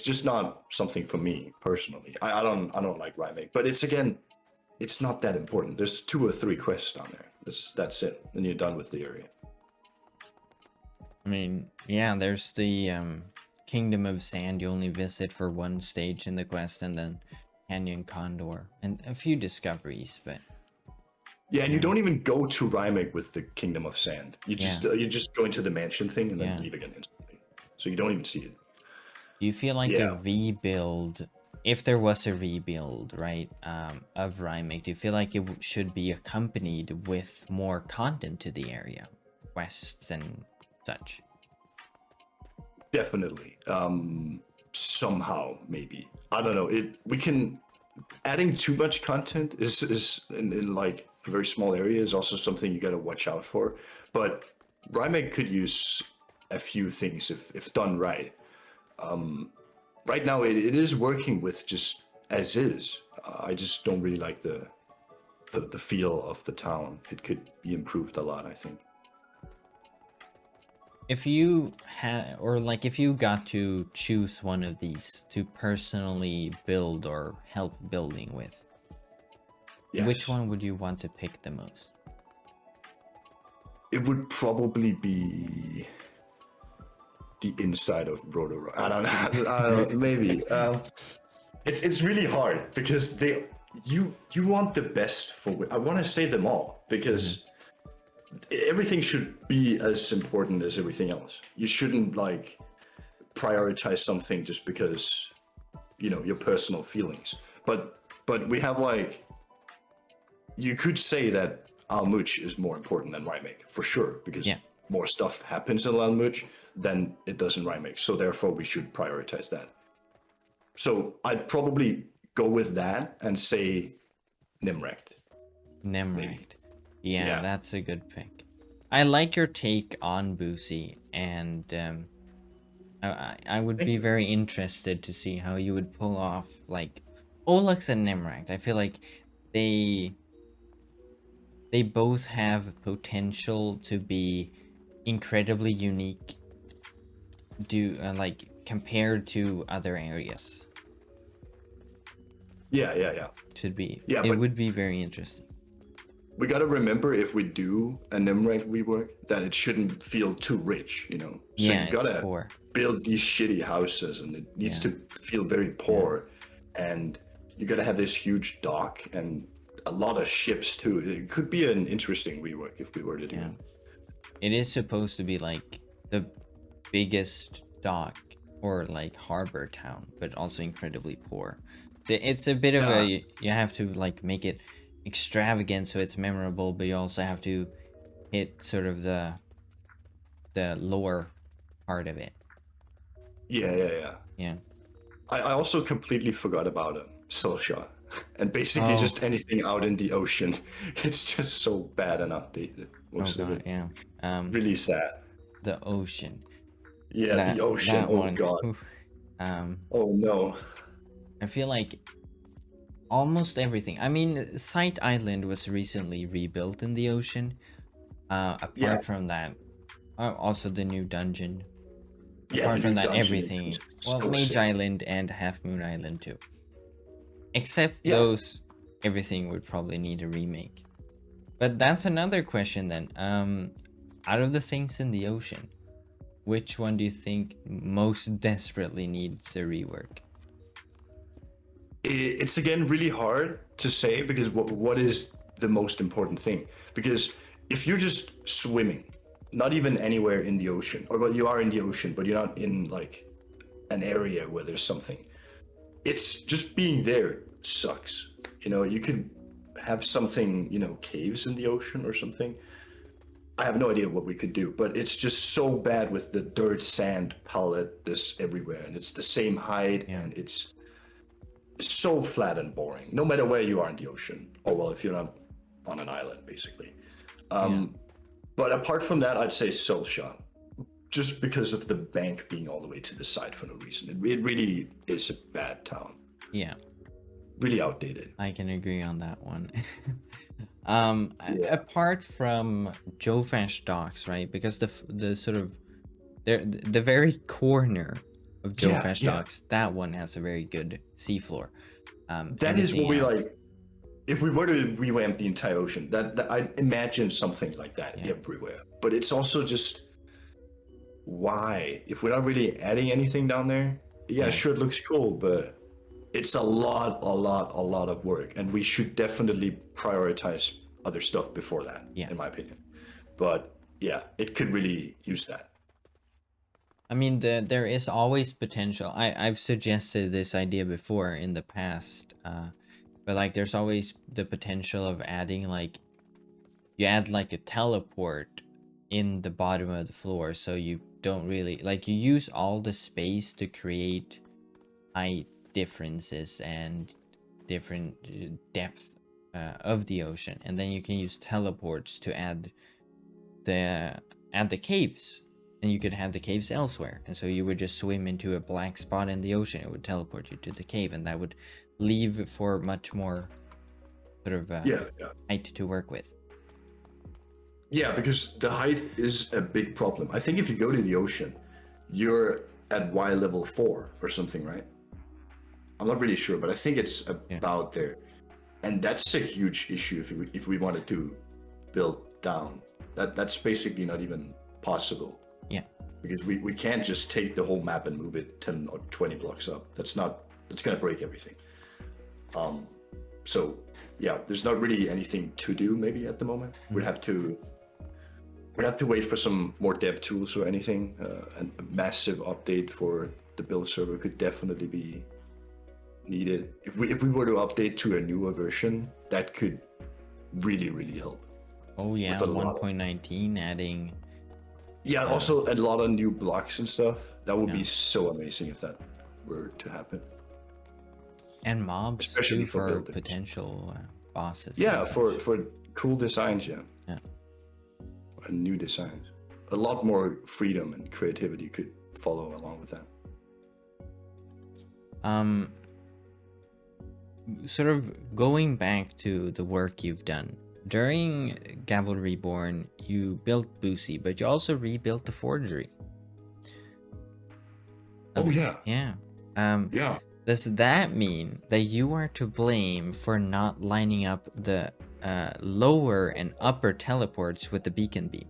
just not something for me personally. I don't like Rymake, but it's not that important. There's 2 or 3 quests down there. That's it. Then you're done with the area. I mean, yeah, there's the Kingdom of Sand you only visit for one stage in the quest, and then Canyon Condor, and a few discoveries, but Yeah, and you don't even go to Rymake with the Kingdom of Sand. You just go into the mansion thing and then leave again instantly. So you don't even see it. do you feel like a Yeah. rebuild, if there was a rebuild, right, of Rymake, do you feel like it should be accompanied with more content to the area, quests and such? Definitely. Somehow, maybe. I don't know. We can adding too much content is in like a very small area is also something you got to watch out for. But Rymake could use a few things if done right. Right now, it is working with just as is. I just don't really like the feel of the town. It could be improved a lot, I think. If you had, or like if you got to choose one of these to personally build or help building with, which Yes. one would you want to pick the most? It would probably be the inside of Rotor. I don't know. Maybe. It's really hard because you want the best for. I want to say them all because everything should be as important as everything else. You shouldn't like prioritize something just because your personal feelings. But we have like you could say that Almuch is more important than Rymake for sure because more stuff happens in Almuch than it does in Rymake. So therefore we should prioritize that. So I'd probably go with that and say Nimrekt. Nemrekt. Yeah, Yeah. that's a good pick. I like your take on Boosie, and I would Thank be you. very interested to see how you would pull off like Olux and Nemrekt. I feel like they both have potential to be incredibly unique, like compared to other areas. Yeah. Should be. Yeah, It but would be very interesting. we got to remember if we do a Nimrekt rework that it shouldn't feel too rich, So Yeah, you got it's to poor. build these shitty houses and it needs Yeah. to feel very poor. And you got to have this huge dock and a lot of ships too. It could be an interesting rework if we were to do it. It is supposed to be like the biggest dock or like harbor town, but also incredibly poor. It's a bit of Yeah. a, you have to like make it extravagant so it's memorable, but you also have to hit sort of the lower part of it. Yeah. Yeah. I also completely forgot about Silsha. And basically Oh. just anything out in the ocean. It's just so bad and outdated. Oh Most of god, it. yeah. Really sad. The ocean. Yeah, the ocean. That Oh one. god. Oof. Oh no. I feel like almost everything. I mean, Sight Island was recently rebuilt in the ocean. Apart Yeah. from that, also the new dungeon. Yeah, Apart the from new that, dungeon everything. is Well, so Mage sick. Island and Half Moon Island too. Except Yeah. those, everything would probably need a remake. But that's another question then. Out of the things in the ocean, which one do you think most desperately needs a rework? It's again really hard to say because what is the most important thing? Because if you're just swimming, not even anywhere in the ocean, or well, you are in the ocean, but you're not in like an area where there's something. It's just being there sucks. You know, you could have something, you know, caves in the ocean or something. I have no idea what we could do, but it's just so bad with the dirt sand palette this everywhere, and it's the same height, Yeah. and it's so flat and boring, no matter where you are in the ocean, or well, if you're not on an island, basically. But apart from that, I'd say Soul Shot, just because of the bank being all the way to the side for no reason. It really is a bad town. Yeah, Really outdated. I can agree on that one. Yeah. Apart from Jofash docks, right? Because the sort of the very corner of Jofash Yeah. docks, that one has a very good seafloor. That is what Everything we else- like. If we were to revamp the entire ocean, that I'd imagine something like that Yeah. everywhere. But it's also just why? If we're not really adding anything down there, yeah, sure, it looks cool, but it's a lot of work, and we should definitely prioritize other stuff before that, Yeah. in my opinion. But yeah, it could really use that. I mean, there is always potential. I've suggested this idea before in the past, but like there's always the potential of adding like you add like a teleport in the bottom of the floor, so you don't really like you use all the space to create height differences and different depth of the ocean, and then you can use teleports to add the caves, and you could have the caves elsewhere, and so you would just swim into a black spot in the ocean. It would teleport you to the cave, and that would leave for much more sort of height to work with. Yeah, because the height is a big problem. I think if you go to the ocean, you're at Y level 4 or something, right? I'm not really sure, but I think it's about there. And that's a huge issue if we wanted to build down. That's basically not even possible. Yeah. Because we can't just take the whole map and move it 10 or 20 blocks up. That's gonna break everything. So yeah, there's not really anything to do maybe at the moment. We'd have to wait for some more dev tools or anything. And a massive update for the build server could definitely be needed. If we were to update to a newer version, that could really help. Oh yeah, With a lot of- 1.19 adding. Yeah, also a lot of new blocks and stuff. That would be so amazing if that were to happen. And mobs Especially too for for buildings. potential bosses. Yeah, and for such. cool designs, yeah. Yeah. And new designs. A lot more freedom and creativity could follow along with that. Sort of going back to the work you've done. During Gavel Reborn, you built Boosie, but you also rebuilt the forgery. Oh yeah. Yeah. Yeah. Does that mean that you are to blame for not lining up the lower and upper teleports with the beacon beam?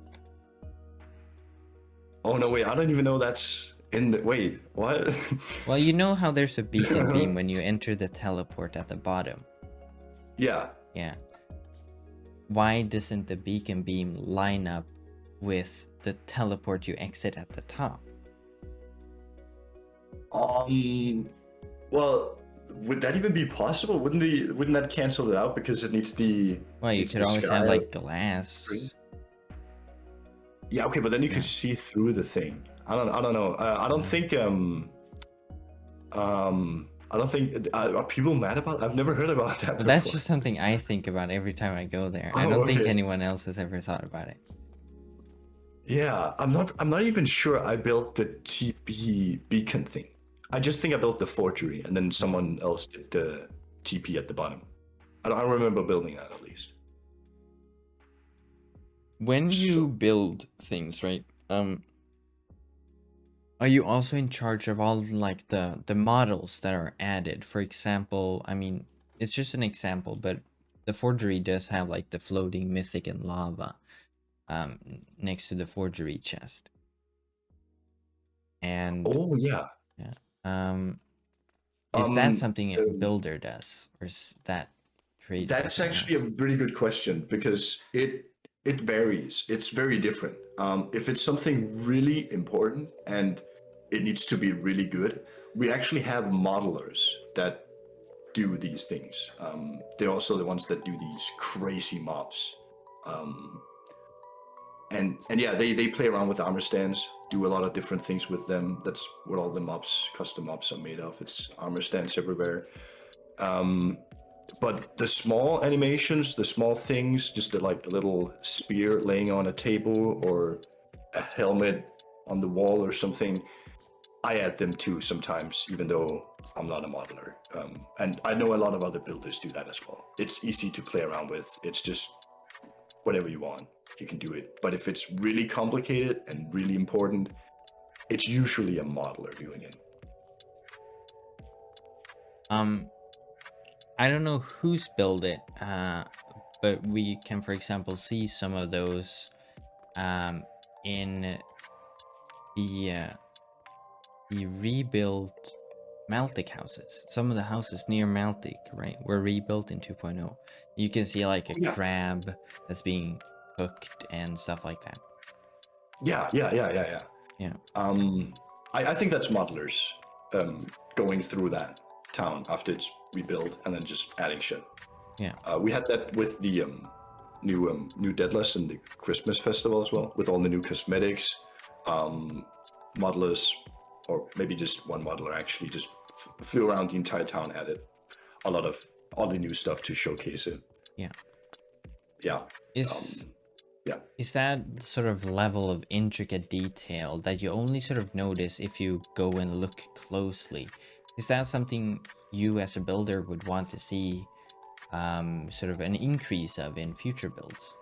Oh no, wait, I don't even know that's in the wait, what? Well, you know how there's a beacon beam when you enter the teleport at the bottom. Yeah. Yeah. Why doesn't the beacon beam line up with the teleport you exit at the top? Well, would that even be possible? Wouldn't that cancel it out because it needs the Well, you needs could the always sky have like or- glass. Yeah, okay, but then you could see through the thing. I don't know. I don't think are people mad about? I've never heard about that. But that's before. just something I think about every time I go there. I Oh, don't think okay. anyone else has ever thought about it. Yeah, I'm not even sure I built the TP beacon thing. I just think I built the forgery, and then someone else did the TP at the bottom. I don't remember building that at least. When you build things, right? Are you also in charge of all like the models that are added? For example, I mean, it's just an example, but the forgery does have like the floating mythic and lava next to the forgery chest. And Oh yeah. yeah, is that Um, something a um, builder does, or is that created by that's someone actually a else? really good question because it varies. It's very different. If it's something really important and it needs to be really good, we actually have modelers that do these things. They're also the ones that do these crazy mobs. Um, and yeah, they play around with armor stands, do a lot of different things with them. That's what all the mobs, custom mobs, are made of. It's armor stands everywhere. Um, but the small animations, the small things, just like a little spear laying on a table or a helmet on the wall or something, I add them too sometimes, even though I'm not a modeler. And I know a lot of other builders do that as well. It's easy to play around with. It's just whatever you want, you can do it. But if it's really complicated and really important, it's usually a modeler doing it. Um, I don't know who's built it, but we can, for example, see some of those in the rebuilt Maltic houses. Some of the houses near Maltic, right, were rebuilt in 2.0. You can see like a Yeah, crab that's being cooked and stuff like that. yeah. Yeah, Um, I think that's modelers going through that town after it's rebuilt and then just adding shit. yeah. We had that with the new Deadless and the Christmas festival as well, with all the new cosmetics, um, modelers, or maybe just one modeler actually just flew around the entire town, added a lot of all the new stuff to showcase it. Yeah. Yeah, Is um, yeah. is that sort of level of intricate detail that you only sort of notice if you go and look closely? Is that something you as a builder would want to see sort of an increase of in future builds?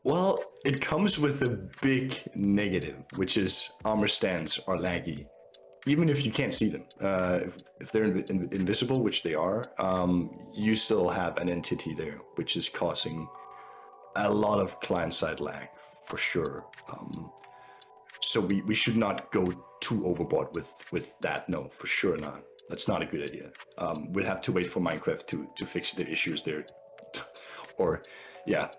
Well, it comes with a big negative, which is armor stands are laggy. Even if you can't see them, if they're invisible, which they are, you still have an entity there, which is causing a lot of client-side lag for sure. So we should not go too overboard with that. No, for sure not. That's not a good idea. We'd have to wait for Minecraft to fix the issues there, or yeah,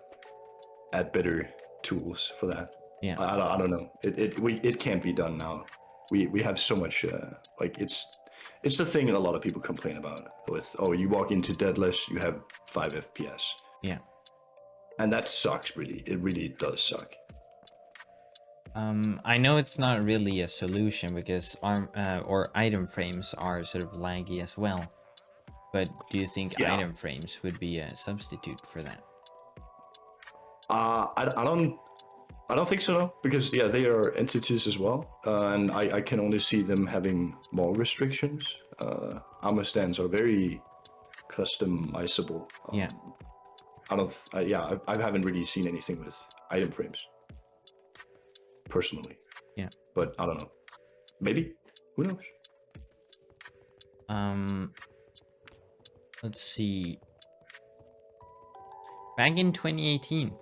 add better tools for that. Yeah. I don't know. It can't be done now. We have so much like it's the thing a lot of people complain about with, oh, you walk into Deadless, you have 5 FPS. Yeah. And that sucks really. It really does suck. I know it's not really a solution because arm or item frames are sort of laggy as well. But do you think Yeah. item frames would be a substitute for that? I don't think so, no, because yeah, they are entities as well, and I can only see them having more restrictions. Armor stands are very customizable. Yeah. I haven't really seen anything with item frames personally, Yeah. but I don't know. Maybe, who knows? Um, let's see. Back in 2018,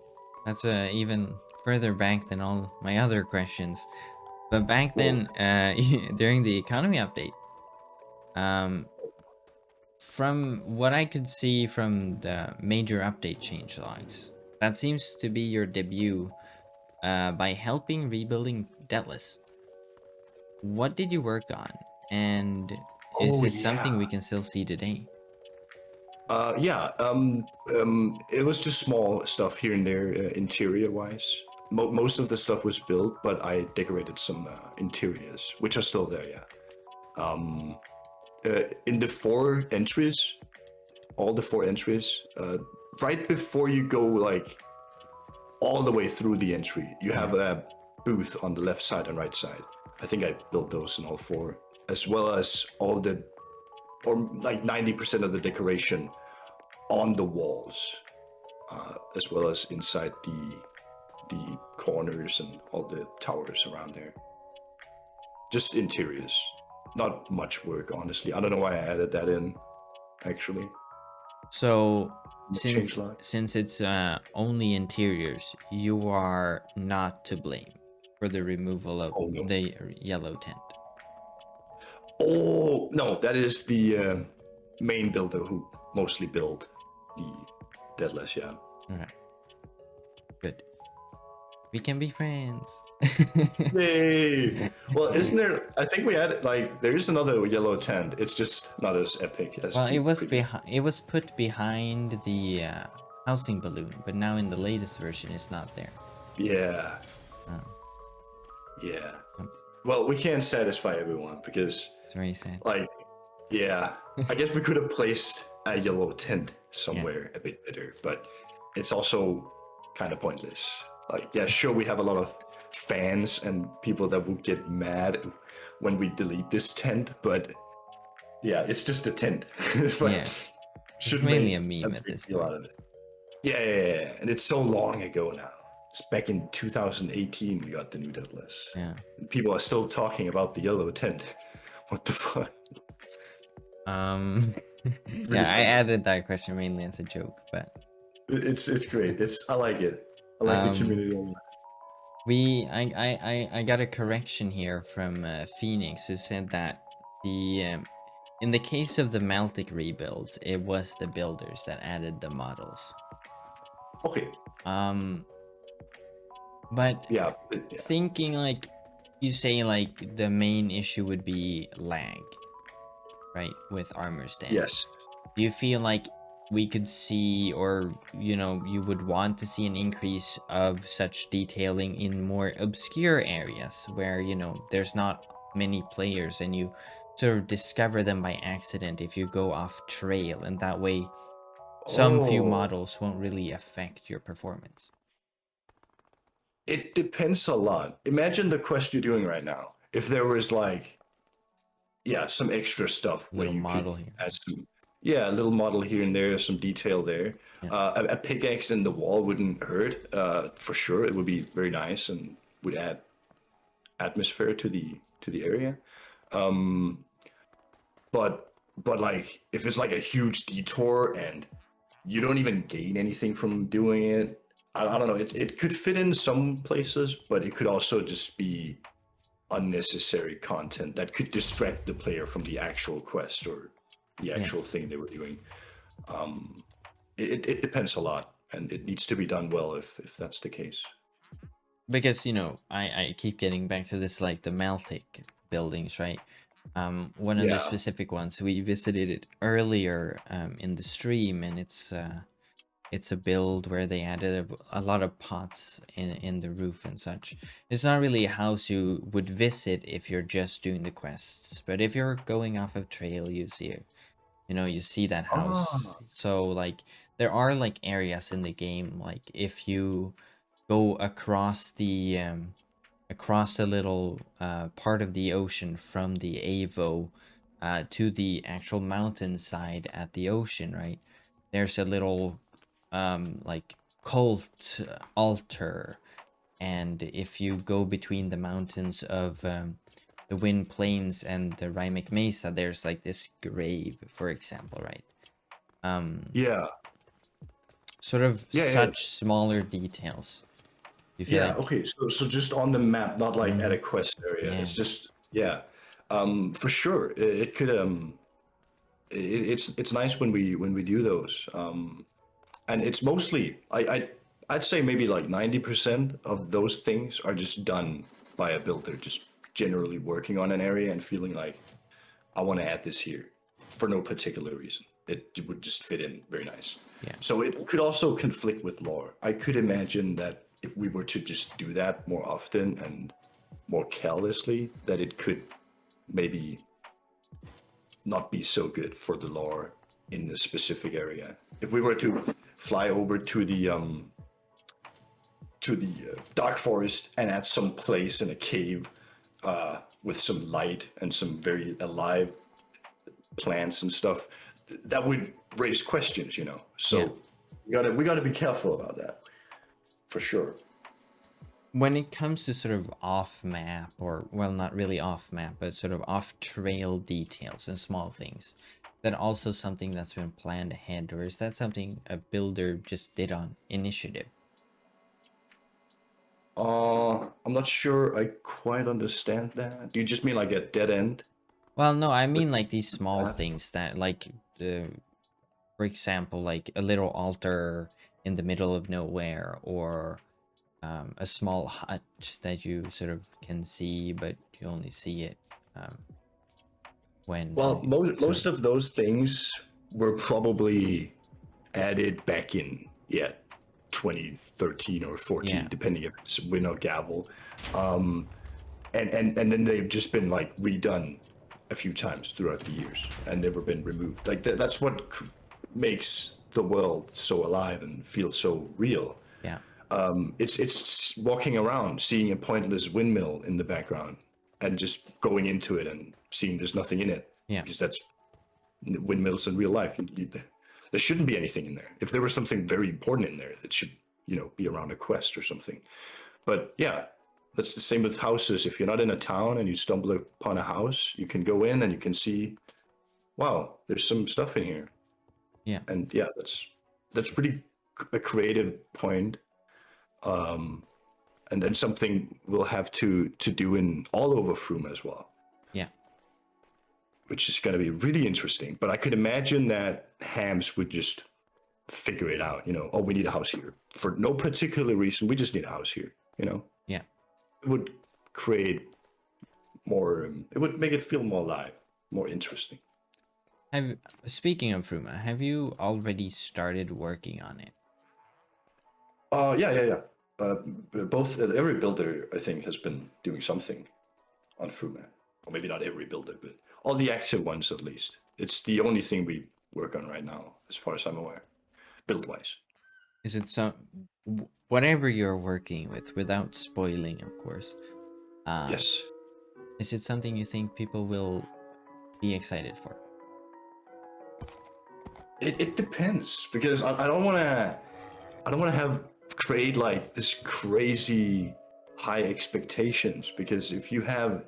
that's even further back than all my other questions. But back Whoa. then, during the economy update, um, from what I could see from the major update changelogs, that seems to be your debut by helping rebuilding Deathless. What did you work on? And is Oh it something yeah. we can still see today? It was just small stuff here and there, interior-wise. Most of the stuff was built, but I decorated some interiors, which are still there. Yeah. In the 4 entries, all the 4 entries, right before you go like all the way through the entry, you have a booth on the left side and right side. I think I built those in all 4, as well as all the, or like 90% of the decoration on the walls, as well as inside the corners and all the towers around there. just interiors. Not much work, honestly. I don't know why I added that in, actually. So Change line. since it's only interiors, you are not to blame for the removal of Oh, no. the yellow tent. Oh, no, that is the main builder who mostly build the Deadless, yeah. Okay. Good. We can be friends. Yay! Well, isn't there? I think we had like there is another yellow tent. It's just not as epic as. Well, the it was previous. it was put behind the housing balloon, but now in the latest version, it's not there. Yeah. Oh. Yeah. Um, Well, we can't satisfy everyone because, It's very sad. like, yeah, I guess we could have placed a yellow tent somewhere a bit better, but it's also kind of pointless. Like, yeah, sure, we have a lot of fans and people that will get mad when we delete this tent, but yeah, it's just a tent. But Yeah. should mainly make a meme at big this deal point. out of it. Yeah, and it's so long ago now. It's back in 2018 we got the new Deadless. Yeah. People are still talking about the yellow tent. What the fuck? Yeah, I added that question mainly as a joke, but It's great. I like it. I like the community. I got a correction here from Phoenix, who said that the in the case of the Maltic rebuilds, it was the builders that added the models. Okay. But Yeah. thinking like you say, like the main issue would be lag, right, with armor stand. Yes. Do you feel like we could see, or you would want to see an increase of such detailing in more obscure areas where there's not many players and you sort of discover them by accident if you go off trail, and that way some few models won't really affect your performance? It depends a lot. Imagine the quest you're doing right now. If there was like, yeah, some extra stuff where Little you model could here. add some, yeah, a little model here and there, some detail there. Yeah. A pickaxe in the wall wouldn't hurt, for sure. It would be very nice and would add atmosphere to the area. But like if it's like a huge detour and you don't even gain anything from doing it, I don't know. It could fit in some places, but it could also just be unnecessary content that could distract the player from the actual quest or the actual thing they were doing. It depends a lot, and it needs to be done well if that's the case. Because I keep getting back to this, like the Maltic buildings, right? One of the specific ones we visited it earlier in the stream, and it's a build where they added a lot of pots in the roof and such. It's not really a house you would visit if you're just doing the quests, but if you're going off of trail, you see it. You see that house. So like there are like areas in the game, like if you go across the little part of the ocean from the Avo to the actual mountain side at the ocean, right? There's a little like cult altar, and if you go between the mountains of the Wind Plains and the Rymic Mesa, there's like this grave, for example, right? Yeah. Sort of such smaller details. You feel like, Okay. So just on the map, not like at a quest area. Yeah. It's just for sure. It could it's nice when we do those. And it's mostly I'd say maybe like 90% of those things are just done by a builder, just generally working on an area and feeling like I want to add this here for no particular reason. It would just fit in very nice. Yeah. So it could also conflict with lore. I could imagine that if we were to just do that more often and more carelessly, that it could maybe not be so good for the lore in the specific area. If we were to fly over to the dark forest and add some place in a cave with some light and some very alive plants and stuff, that would raise questions, So we gotta be careful about that, for sure. when it comes to sort of off map, or well, not really off map, but sort of off trail details and small things, that also something that's been planned ahead, or is that something a builder just did on initiative? I'm not sure I quite understand that. Do you just mean like a dead end Well, no, I with mean like these small path? things that, like, for example, like a little altar in the middle of nowhere, or a small hut that you sort of can see, but you only see it um, when Well, you sort most of, of those things were probably added back in 2013 or yeah, 14, depending if it's Win or Gavel. Um, and then they've just been like redone a few times throughout the years and never been removed. Like that's what makes the world so alive and feel so real. yeah, It's walking around, seeing a pointless windmill in the background, and just going into it and seeing there's nothing in it, yeah, because that's windmills in real life. There shouldn't be anything in there. If there was something very important in there, it should, be around a quest or something. But yeah, that's the same with houses. If you're not in a town and you stumble upon a house, you can go in and you can see, wow, there's some stuff in here. yeah. And yeah, that's pretty a creative point. Um, and then something we'll have to do in all over Froome as well, Yeah. which is going to be really interesting. But I could imagine that Hams would just figure it out. Oh, we need a house here for no particular reason. We just need a house here. Yeah. It would create more. It would make it feel more alive, more interesting. Speaking of Fruma, have you already started working on it? Yeah. Both every builder I think has been doing something on Fruman, or maybe not every builder, but all the active ones at least. It's the only thing we work on right now, as far as I'm aware, build wise. Is it so, whatever you're working with, without spoiling, of course? Um, Yes, is it something you think people will be excited for? it depends, because I don't want to. I don't want to have create like this crazy high expectations, because if you have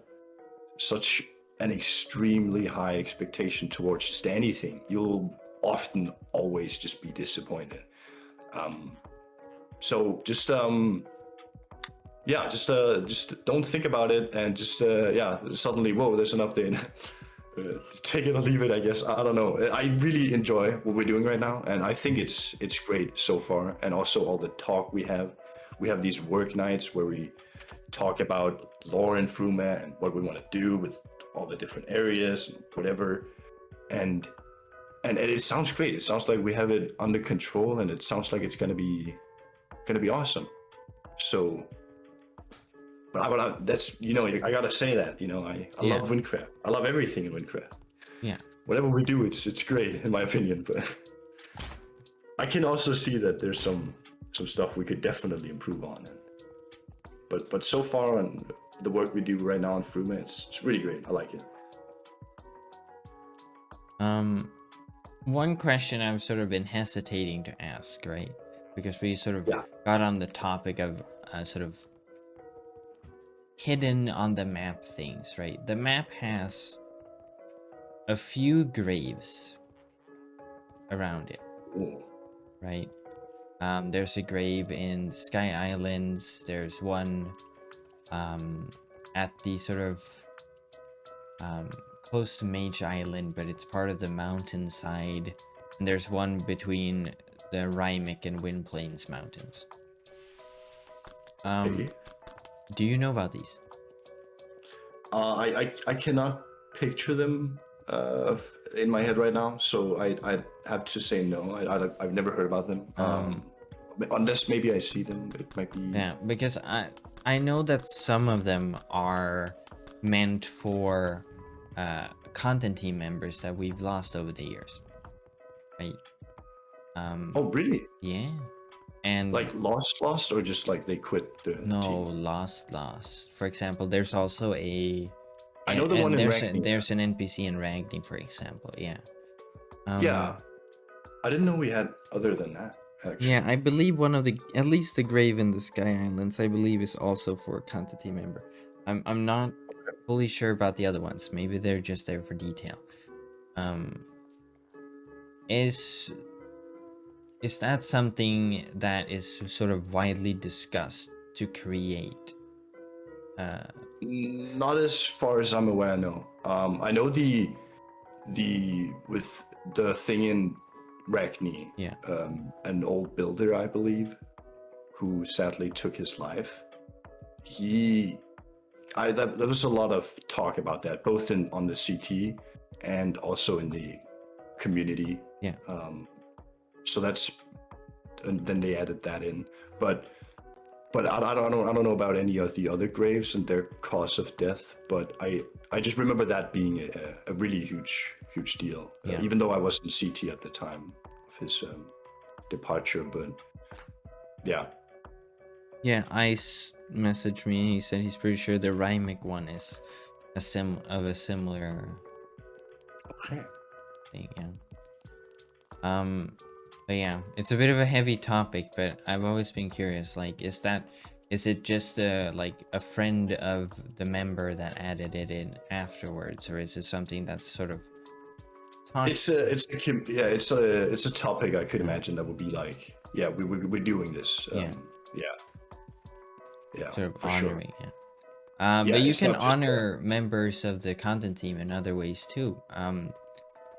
such an extremely high expectation towards just anything, you'll often always just be disappointed. So just don't think about it, and just suddenly, whoa, there's an update. Take it or leave it, I guess. I don't know. I really enjoy what we're doing right now, and I think it's great so far. And also all the talk we have. We have these work nights where we talk about lore and Fruma and what we want to do with all the different areas and whatever. And it sounds great. It sounds like we have it under control, and it sounds like it's gonna be awesome. So, that's I gotta say that I Yeah. love Wynncraft. I love everything in Wynncraft. Yeah. Whatever we do, it's great in my opinion. But I can also see that there's some stuff we could definitely improve on. But so far on the work we do right now on Fruma, it's really great. I like it. One question I've sort of been hesitating to ask, right? Because we sort of Yeah. got on the topic of sort of hidden on the map things, right? The map has a few graves around it, Ooh. right? There's a grave in Sky Islands. There's one at the sort of close to Mage Island, but it's part of the mountainside. And there's one between the Rymic and Wind Plains mountains. Okay. Do you know about these? I cannot picture them in my head right now, so I have to say no. I've never heard about them. Unless maybe I see them, it might be. Yeah, because I know that some of them are meant for content team members that we've lost over the years, right? Oh, really? Yeah, and Like lost, or just like they quit the no, team? lost. For example, there's also I know the one in there's Ragni. there's an NPC in Ragni, for example. Yeah. Yeah, I didn't know we had other than that. actually. Yeah, I believe one of the, at least the grave in the Sky Islands, I believe is also for a Quantity member. I'm not fully sure about the other ones. Maybe they're just there for detail. Um, is is that something that is sort of widely discussed to create? Not as far as I'm aware, no. I know the with the thing in Ragney, Yeah. an old builder, I believe, who sadly took his life. There was a lot of talk about that, both on the CT and also in the community. Yeah. So that's, and then they added that in, but I don't know about any of the other graves and their cause of death. But I just remember that being a really huge deal. Yeah. Even though I wasn't CT at the time of his departure, but yeah. Yeah, Ice messaged me. He said he's pretty sure the Rymic one is a similar Okay. thing. Yeah. But yeah, it's a bit of a heavy topic, but I've always been curious. Like, is it just like a friend of the member that added it in afterwards, or is it something that's sort of It's a topic I could imagine that would be like, yeah, we're doing this. Yeah, sort of for honoring sure. it? Yeah, But you it's can not just honor members of the content team in other ways too. Do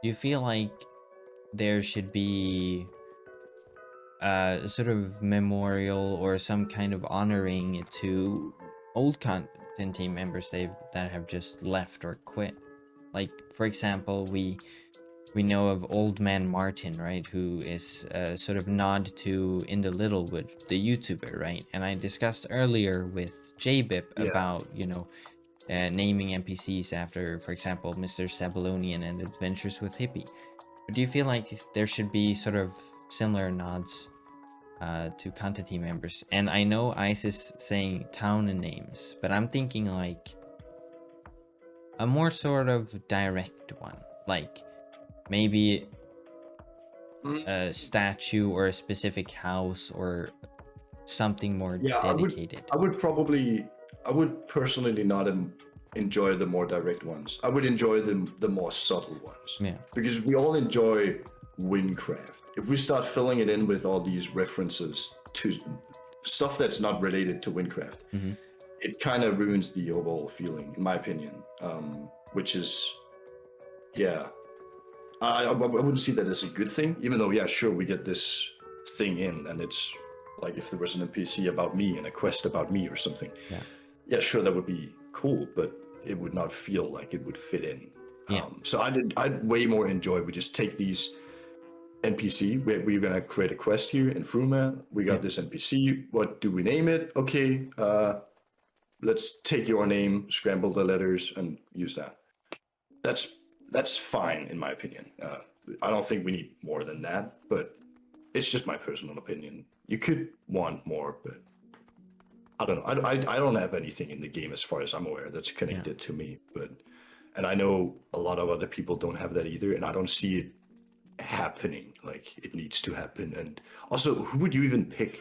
you feel like there should be a sort of memorial or some kind of honoring to old content team members that have just left or quit? Like, for example, we know of Old Man Martin, right, who is a sort of nod to In the Littlewood, the YouTuber, right? And I discussed earlier with JBip Yeah. about, naming NPCs after, for example, Mr. Sabelonian and Adventures with Hippie. But do you feel like there should be sort of similar nods to content team members? And I know Ice is saying town names, but I'm thinking like a more sort of direct one, like maybe a statue or a specific house or something more dedicated. I would personally not enjoy the more direct ones. I would enjoy the more subtle ones. Yeah. Because we all enjoy Wynncraft. If we start filling it in with all these references to stuff that's not related to Wynncraft, it kind of ruins the overall feeling, in my opinion. Which is, yeah. I wouldn't see that as a good thing, even though, yeah, sure, we get this thing in, and it's like if there was an NPC about me and a quest about me or something. Yeah, sure, that would be cool, but it would not feel like it would fit in. Yeah. So I'd way more enjoy, we just take these NPC, we're gonna create a quest here in Fruma, we got this NPC, what do we name it? Okay, let's take your name, scramble the letters, and use that. That's fine, in my opinion. I don't think we need more than that, but it's just my personal opinion. You could want more, but I don't know. I don't have anything in the game, as far as I'm aware, that's connected to me. And I know a lot of other people don't have that either, and I don't see it happening like it needs to happen. And also, who would you even pick?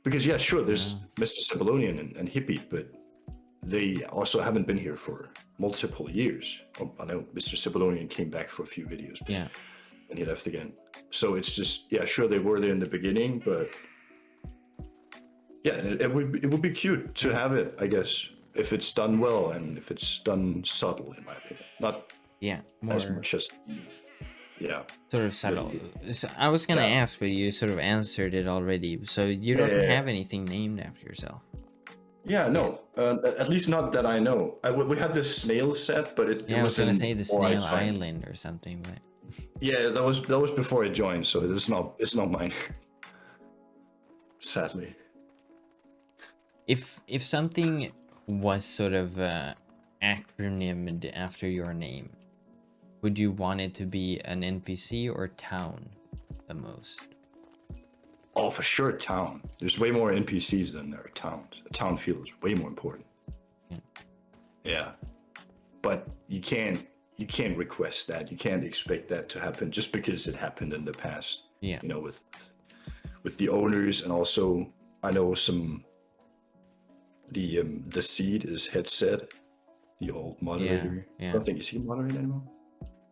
Because yeah, sure, there's Mr. Sabelonian and Hippie, but they also haven't been here for multiple years. I know Mr. Sabelonian came back for a few videos, and he left again. So it's just, yeah, sure, they were there in the beginning, but yeah, it would be cute to have it, I guess, if it's done well and if it's done subtle, in my opinion. Not more as much as, sort of subtle. So I was gonna ask, but you sort of answered it already. So you don't have anything named after yourself? Yeah, no. At least not that I know. We had this snail set, but it I was gonna say the Snail I Island or something, but yeah, that was before I joined, so it's not mine. Sadly. If something was sort of acronymed after your name, would you want it to be an NPC or town the most? Oh, for sure, town. There's way more NPCs than there are towns. A town feels way more important. Yeah. But you can't request that. You can't expect that to happen just because it happened in the past. Yeah. You know, with with the owners, and also I know some the seed is headset, the old moderator. I Yeah. don't think is he moderator anymore.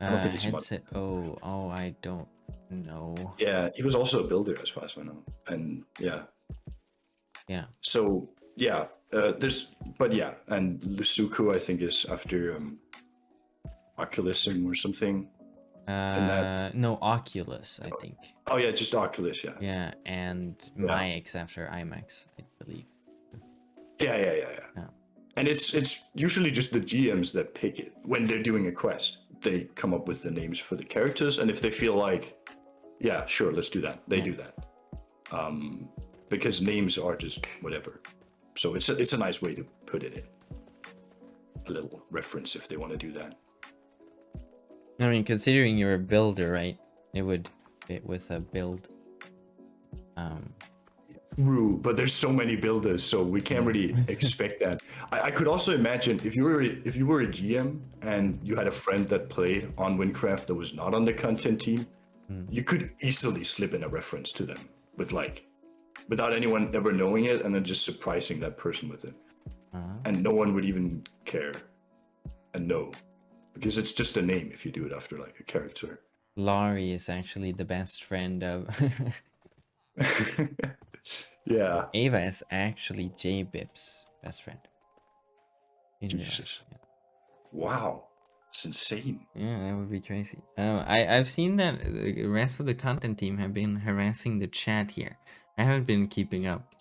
I don't think he's a moderator. Headset. Oh, I don't know. Yeah, he was also a builder as far as I know, and yeah. So yeah, and Lusuku I think is after Oculism or something. No, Oculus, I think. Oh yeah, just Oculus, yeah. Yeah, and MyX after IMAX, I believe. Yeah. And it's usually just the GMs that pick it when they're doing a quest. They come up with the names for the characters, and if they feel like, yeah, sure, let's do that, they do that. Because names are just whatever. So it's a nice way to put it in. A little reference if they want to do that. I mean, considering you're a builder, right? It would fit with a build. True, but there's so many builders, so we can't really expect that. I could also imagine if you were a GM and you had a friend that played on Wynncraft that was not on the content team, you could easily slip in a reference to them with without anyone ever knowing it, and then just surprising that person with it, and no one would even care and know, because it's just a name if you do it after like a character. Laurie is actually the best friend of. Yeah. Ava is actually J-Bip's best friend. Jesus. Yeah. Wow. It's insane. Yeah, that would be crazy. I've seen that the rest of the content team have been harassing the chat here. I haven't been keeping up.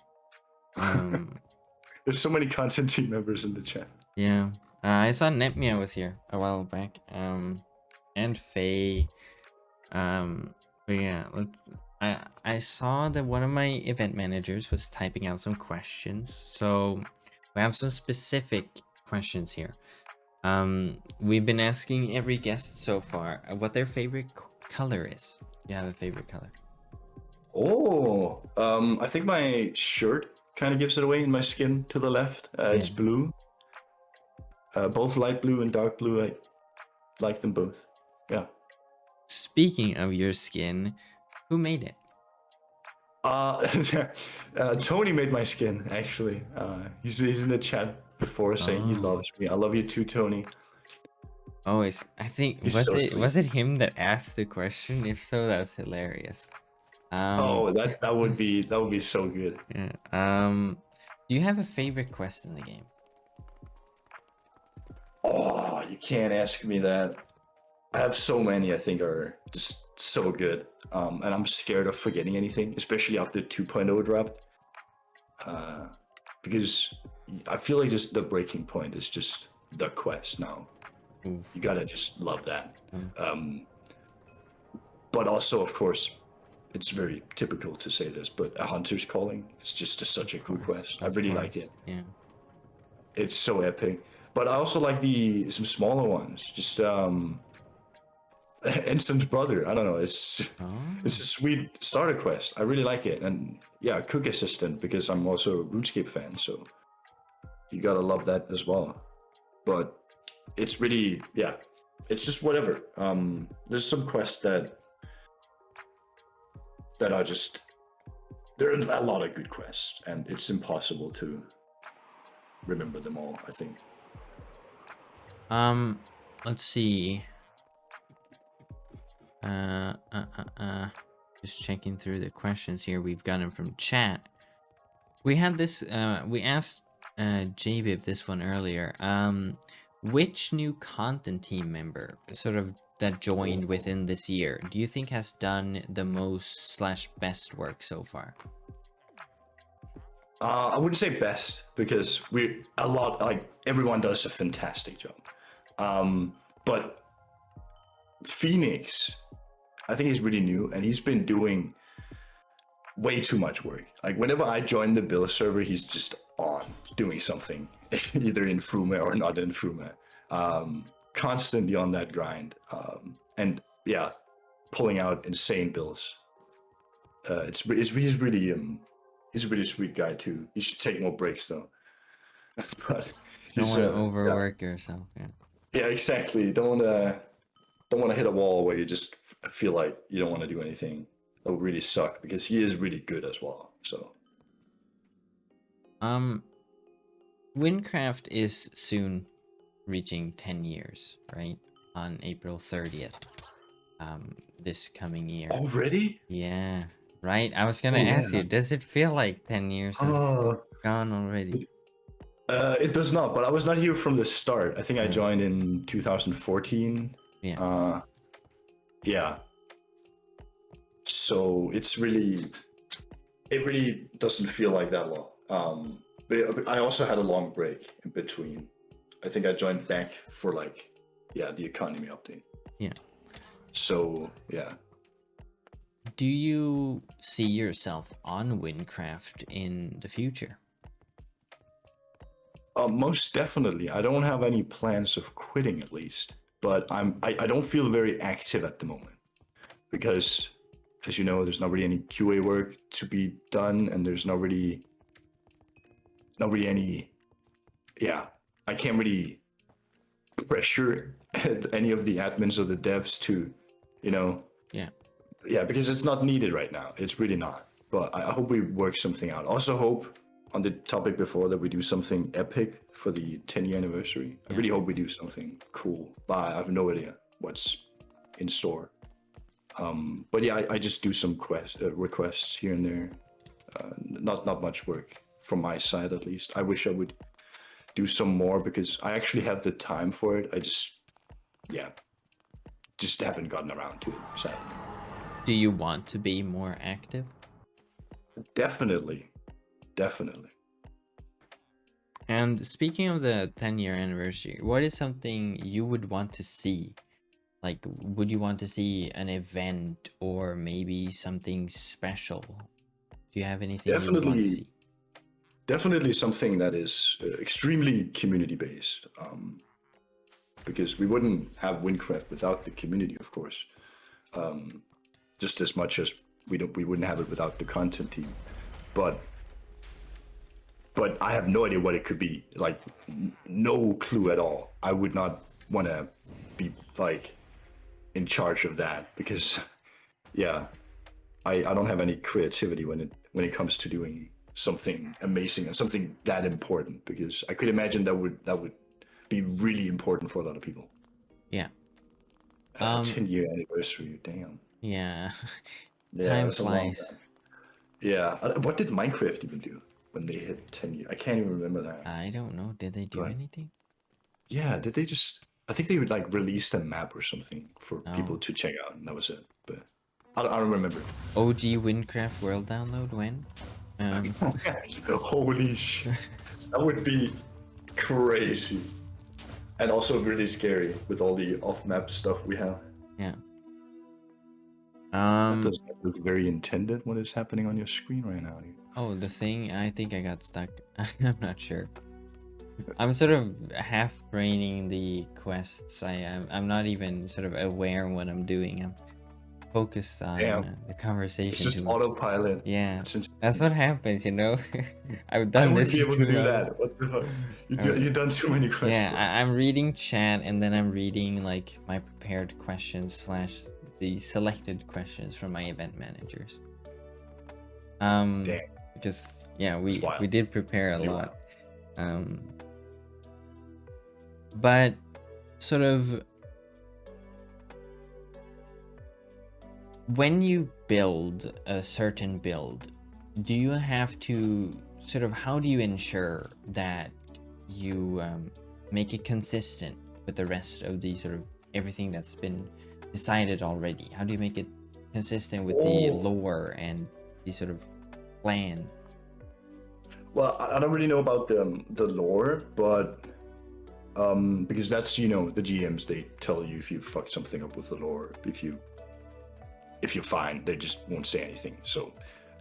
There's so many content team members in the chat. Yeah. I saw Netmia was here a while back. And Faye. But yeah, I saw that one of my event managers was typing out some questions. So we have some specific questions here. We've been asking every guest so far what their favorite color is. You have a favorite color? Oh, I think my shirt kind of gives it away in my skin to the left. It's blue. Both light blue and dark blue. I like them both. Yeah. Speaking of your skin, who made it? Tony made my skin, actually. He's in the chat before saying he loves me. I love you too, Tony. Oh, I think was it him that asked the question? If so, that's hilarious. That would be so good. Yeah. Do you have a favorite quest in the game? Oh, you can't ask me that. I have so many I think are just so good. And I'm scared of forgetting anything, especially after 2.0 drop. Because I feel like just the breaking point is just the quest now. Oof. You gotta just love that. But also, of course, it's very typical to say this, but a Hunter's Calling, it's just such a cool quest. I really like it. Yeah. It's so epic. But I also like some smaller ones. Just Ensign's brother. I don't know. It's a sweet starter quest. I really like it. And yeah, Cook Assistant, because I'm also a RuneScape fan, so you gotta love that as well. But it's really, yeah, it's just whatever. There's some quests that are just, there are a lot of good quests, and it's impossible to remember them all, I think. Let's see. Just checking through the questions here we've gotten from chat. We had this, we asked JBib this one earlier. Which new content team member sort of that joined within this year do you think has done the most / best work so far? I wouldn't say best, because everyone does a fantastic job. But Phoenix, I think he's really new, and he's been doing way too much work. Like whenever I join the build server, he's just on doing something, either in Frume or not in Frume. Constantly on that grind, and yeah, pulling out insane builds. He's really he's a really sweet guy too. He should take more breaks though. But don't want to overwork yourself. Yeah, exactly. Don't want to hit a wall where you just feel like you don't want to do anything. that would really suck because he is really good as well. So Wynncraft is soon reaching 10 years, right? On April 30th. This coming year. already? Yeah, right. I was gonna Oh ask yeah. you, does it feel like 10 years has gone already? It does not, but I was not here from the start. I think I Yeah. joined in 2014. Yeah. Yeah. So it really doesn't feel like that long. But I also had a long break in between. I think I joined back for like, yeah, the economy update. Yeah. So yeah. Do you see yourself on Wynncraft in the future? Most definitely. I don't have any plans of quitting at least, but I don't feel very active at the moment because, as you know, there's not really any QA work to be done, and there's not really any. Yeah, I can't really pressure any of the admins or the devs to, you know. Yeah. Yeah, because it's not needed right now. It's really not. But I hope we work something out. Also hope on the topic before that we do something epic for the 10-year anniversary. I really hope we do something cool. But I have no idea what's in store. But yeah, I just do some requests here and there. Not much work from my side, at least. I wish I would do some more because I actually have the time for it. I just haven't gotten around to it, sadly. Do you want to be more active? Definitely. And speaking of the 10-year anniversary, what is something you would want to see? Like, would you want to see an event or maybe something special? Do you have anything you would want to see? Definitely something that is extremely community based, because we wouldn't have Wynncraft without the community, of course. Just as much as we wouldn't have it without the content team. But I have no idea what it could be. Like, no clue at all. I would not want to be like in charge of that because, yeah, I don't have any creativity when it comes to doing something amazing and something that important. Because I could imagine that would be really important for a lot of people. Yeah. 10-year anniversary, damn. Yeah. Yeah, Time that's a long flies. time. Yeah. What did Minecraft even do when they hit 10 years? I can't even remember that. I don't know. Did they do anything? Yeah, did they just... I think they would like release a map or something for people to check out, and that was it. But I don't remember. OG Wynncraft World download when? Holy shit. That would be crazy. And also really scary with all the off-map stuff we have. Yeah. That doesn't look very intended what is happening on your screen right now. Oh, the thing, I think I got stuck. I'm not sure. I'm sort of half braining the quests. I'm not even sort of aware what I'm doing. I'm focused on the conversation. It's just autopilot. Yeah, that's what happens, you know. I've done this. I wouldn't be able to do that. What the fuck? You've done too many questions. Yeah, I'm reading chat and then I'm reading like my prepared questions / the selected questions from my event managers. Because yeah, we did prepare a lot. But sort of when you build a certain build, do you have to sort of, how do you ensure that you make it consistent with the rest of the sort of everything that's been decided already? How do you make it consistent with the lore and the sort of plan? Well, I don't really know about the lore, but because that's, you know, the GMs, they tell you if you fuck something up with the lore. If you're fine, they just won't say anything. So,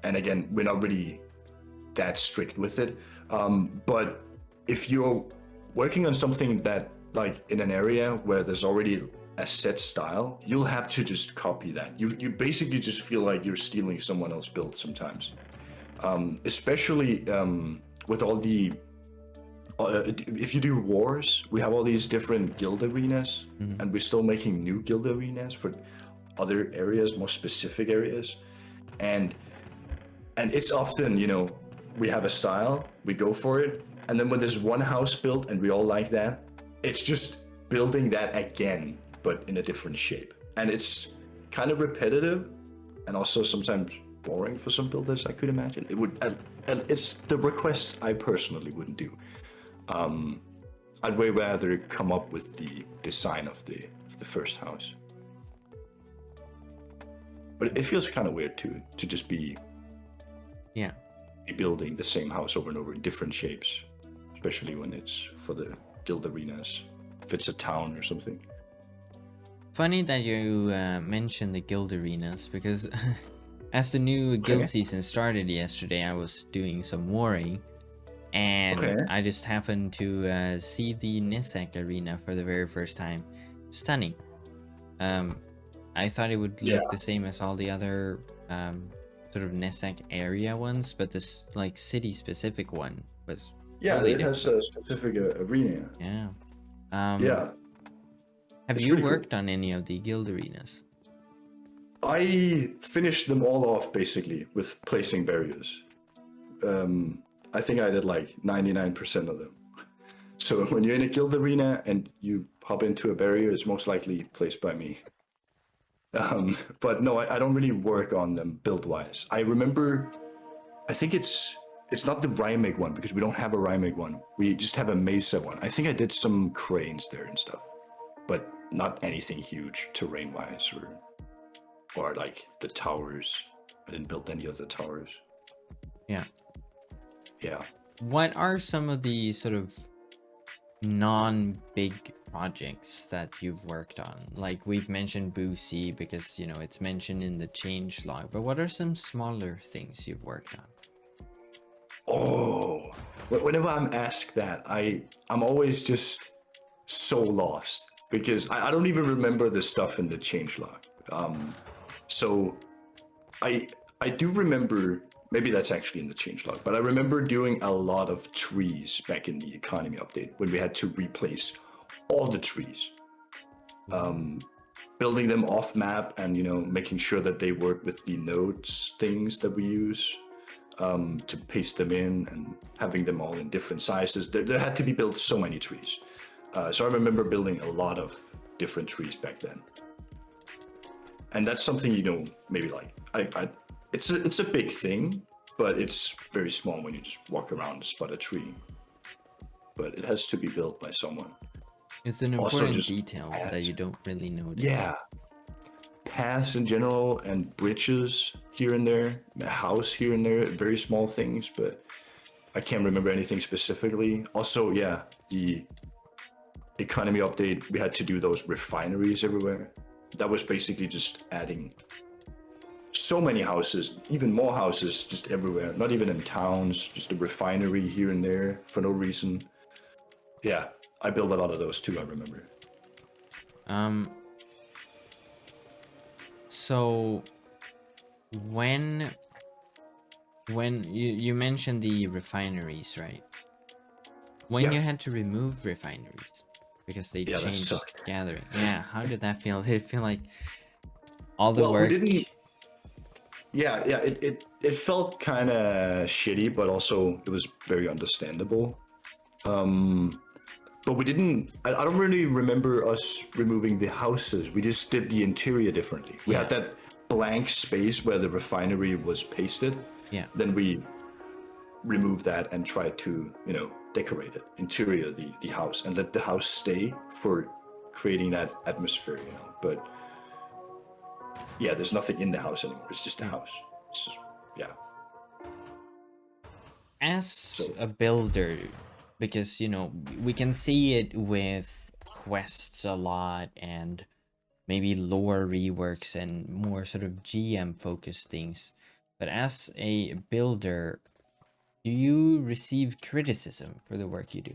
and again, we're not really that strict with it. But if you're working on something that, like, in an area where there's already a set style, you'll have to just copy that. You basically just feel like you're stealing someone else's build sometimes. Especially with all the if you do wars, we have all these different guild arenas, and we're still making new guild arenas for other areas, more specific areas. and it's often, you know, we have a style, we go for it, and then when there's one house built and we all like that, it's just building that again, but in a different shape. And it's kind of repetitive and also sometimes boring for some builders, I could imagine. It would, it's the request I personally wouldn't do. I'd way rather come up with the design of the first house. But it feels kind of weird too, to just be building the same house over and over in different shapes, especially when it's for the guild arenas, if it's a town or something. Funny that you mentioned the guild arenas, because as the new guild season started yesterday, I was doing some warring, and I just happened to see the Nisek arena for the very first time. Stunning. I thought it would look the same as all the other sort of Nisek area ones, but this like city specific one was totally it has a specific arena. Have you worked on any of the guild arenas? I finished them all off basically with placing barriers. I think I did like 99% of them. So when you're in a guild arena and you hop into a barrier, it's most likely placed by me. But no, I don't really work on them build-wise. I remember, I think it's not the Remix one, because we don't have a Remix one. We just have a Mesa one. I think I did some cranes there and stuff, but not anything huge terrain-wise or like the towers. I didn't build any of the towers. Yeah. Yeah. What are some of the sort of non-big projects that you've worked on? Like we've mentioned Boosie because, you know, it's mentioned in the changelog, but what are some smaller things you've worked on? Oh, whenever I'm asked that, I'm always just so lost because I don't even remember the stuff in the changelog. So I do remember, maybe that's actually in the changelog, but I remember doing a lot of trees back in the economy update when we had to replace all the trees, building them off map and, you know, making sure that they work with the nodes things that we use to paste them in and having them all in different sizes. There had to be built so many trees. So I remember building a lot of different trees back then. And that's something, you know, maybe like, it's a big thing, but it's very small when you just walk around and spot a tree. But it has to be built by someone. It's an important detail that you don't really notice. Yeah. Paths in general and bridges here and there, a house here and there, very small things, but I can't remember anything specifically. Also, yeah, the economy update, we had to do those refineries everywhere. That was basically just adding so many houses, even more houses just everywhere, not even in towns, just a refinery here and there for no reason. Yeah, I built a lot of those too, I remember. So when you mentioned the refineries, right? When you had to remove refineries because they changed gathering. Yeah, how did that feel? Did it feel like all the work? It felt kind of shitty, but also it was very understandable. But we didn't, I don't really remember us removing the houses. We just did the interior differently. We had that blank space where the refinery was pasted. Yeah. Then we removed that and tried to, you know, decorate it, interior the house, and let the house stay for creating that atmosphere, you know. But yeah, there's nothing in the house anymore. It's just a house. It's just, yeah. As a builder, because, you know, we can see it with quests a lot and maybe lore reworks and more sort of GM focused things. But as a builder, do you receive criticism for the work you do?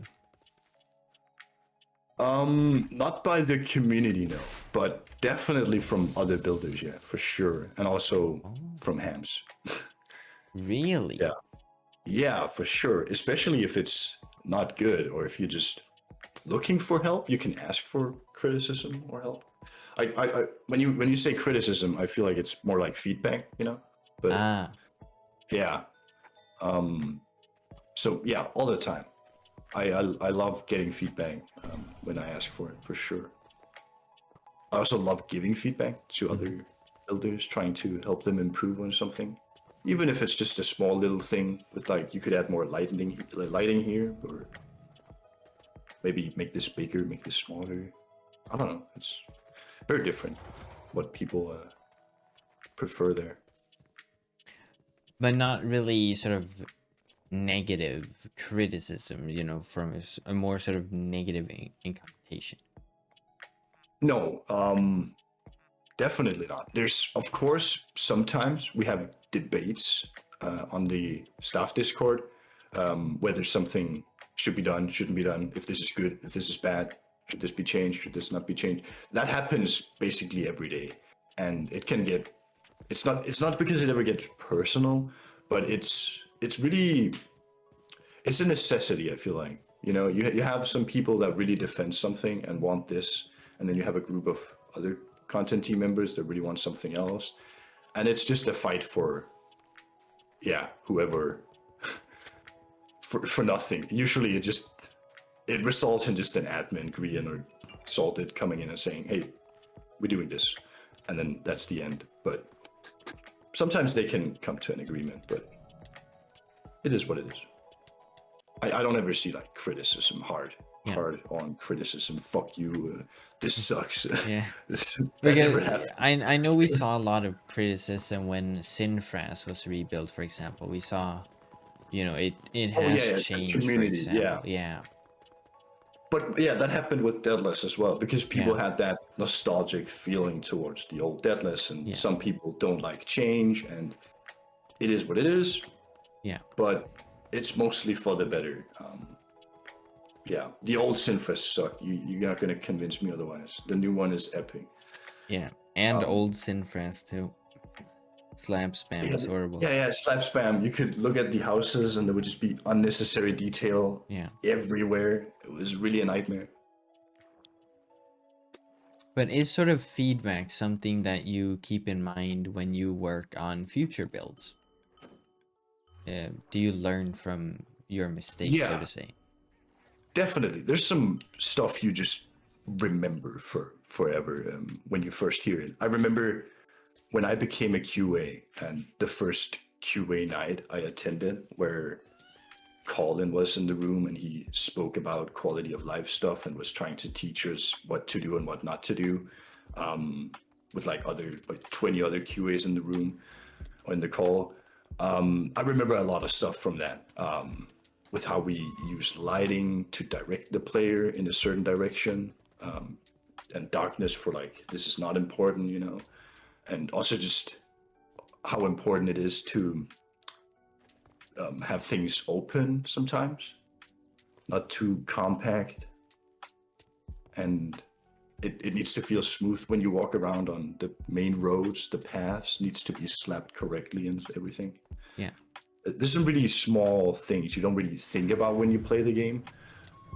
Not by the community, no, but definitely from other builders, yeah, for sure. And also from hams. Really? Yeah. Yeah, for sure. Especially if it's not good, or if you're just looking for help, you can ask for criticism or help. I when you say criticism, I feel like it's more like feedback, you know. But Ah, yeah, so yeah, all the time. I love getting feedback when I ask for it, for sure. I also love giving feedback to other builders, trying to help them improve on something, even if it's just a small little thing with like you could add more lighting here, or maybe make this bigger, make this smaller. I don't know. It's very different what people prefer there. but not really sort of negative criticism, you know, from a more sort of negative incantation. No, definitely not. There's, of course, sometimes we have debates on the staff Discord, whether something should be done, shouldn't be done, if this is good, if this is bad, should this be changed, should this not be changed. That happens basically every day, and it can get. It's not because it ever gets personal, but it's really it's a necessity. I feel like, you have some people that really defend something and want this, and then you have a group of other content team members that really want something else, and it's just a fight for, yeah, whoever, for nothing. Usually it results in just an admin, Grian or Salted, coming in and saying, hey, we're doing this, and then that's the end. But sometimes they can come to an agreement, but it is what it is. I don't ever see like criticism hard on criticism. Fuck you. This sucks. Yeah. That Because never happened. I know we saw a lot of criticism when Sinfras was rebuilt, for example. We saw, you know, it has the changed, for community, example. Yeah. But yeah, that happened with Deadless as well, because people Yeah. had that nostalgic feeling towards the old Deadless, and Yeah. some people don't like change, and it is what it is. Yeah. But it's mostly for the better. Yeah, the old Sinfras suck. You're not gonna convince me otherwise. The new one is epic. Yeah. And old Sinfras too. Slab spam was horrible. Yeah, slap spam. You could look at the houses and there would just be unnecessary detail Yeah. everywhere. It was really a nightmare. But is sort of feedback something that you keep in mind when you work on future builds? Do you learn from your mistakes, so to say? Definitely. There's some stuff you just remember for forever when you first hear it. I remember when I became a QA, and the first QA night I attended, where Colin was in the room and he spoke about quality of life stuff and was trying to teach us what to do and what not to do, with like 20 other QAs in the room or in the call. I remember a lot of stuff from that, with how we use lighting to direct the player in a certain direction, and darkness for like, this is not important, and also just how important it is to have things open sometimes, not too compact, and it needs to feel smooth when you walk around on the main roads. The paths needs to be slapped correctly and everything. Yeah. There's some really small things you don't really think about when you play the game,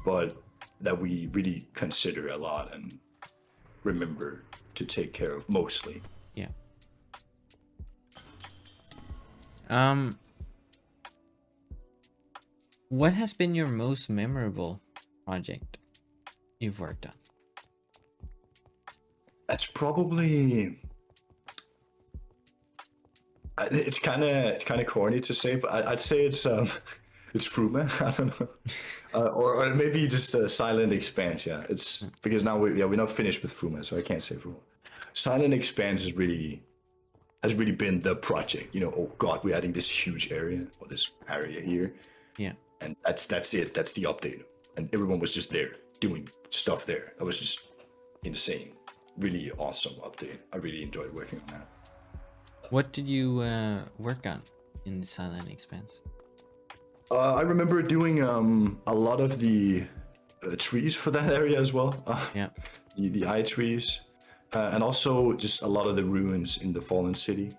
but that we really consider a lot and remember to take care of mostly. Yeah. What has been your most memorable project you've worked on? That's probably, it's kind of corny to say, but I'd say it's Fruma. I don't know, or maybe just a Silent Expanse. Yeah, it's because now we're not finished with Fruma, so I can't say Fruma. Silent Expanse has really been the project. Oh God, we're adding this huge area, or this area here. Yeah. And that's it. That's the update, and everyone was just there doing stuff there. That was just insane. Really awesome update. I really enjoyed working on that. What did you work on in the Silent Expanse? I remember doing a lot of the trees for that area as well. Yeah. The eye trees, and also just a lot of the ruins in the Fallen City,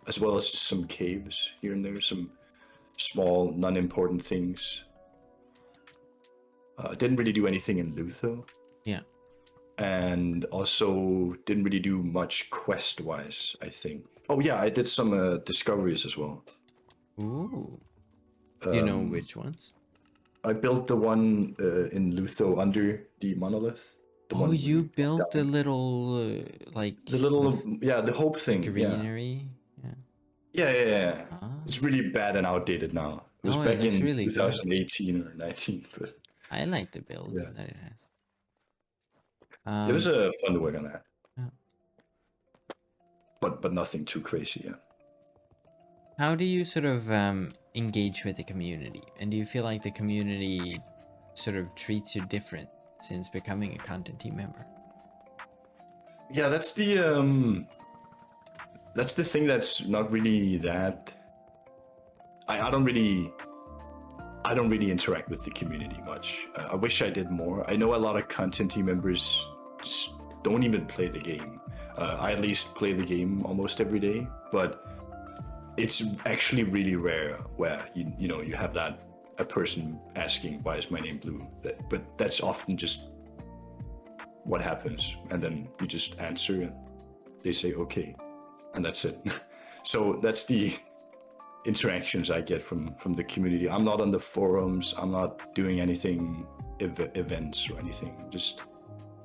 as well as just some caves here and there, some small, non-important things. Didn't really do anything in Lutho. Yeah. and also didn't really do much quest wise, I think. Oh yeah, I did some discoveries as well. Ooh. Do you know which ones? I built the one in Lutho under the monolith. The Oh, one where you drop built the down. little like The little, yeah, the hope the thing. Yeah. greenery. Yeah. Yeah. Ah. It's really bad and outdated now. It was No, it back looks in really good. 2018 or 19, but I like the build yeah. that it has. It was fun to work on that. Yeah. But nothing too crazy, yeah. How do you sort of engage with the community? And do you feel like the community sort of treats you different since becoming a content team member? Yeah, that's the thing that's not really that. I don't really interact with the community much. I wish I did more. I know a lot of content team members just don't even play the game. I at least play the game almost every day, but it's actually really rare where you have a person asking why is my name blue. But that's often just what happens, and then you just answer and they say okay, and that's it. So that's the interactions I get from the community. I'm not on the forums, I'm not doing anything events or anything, just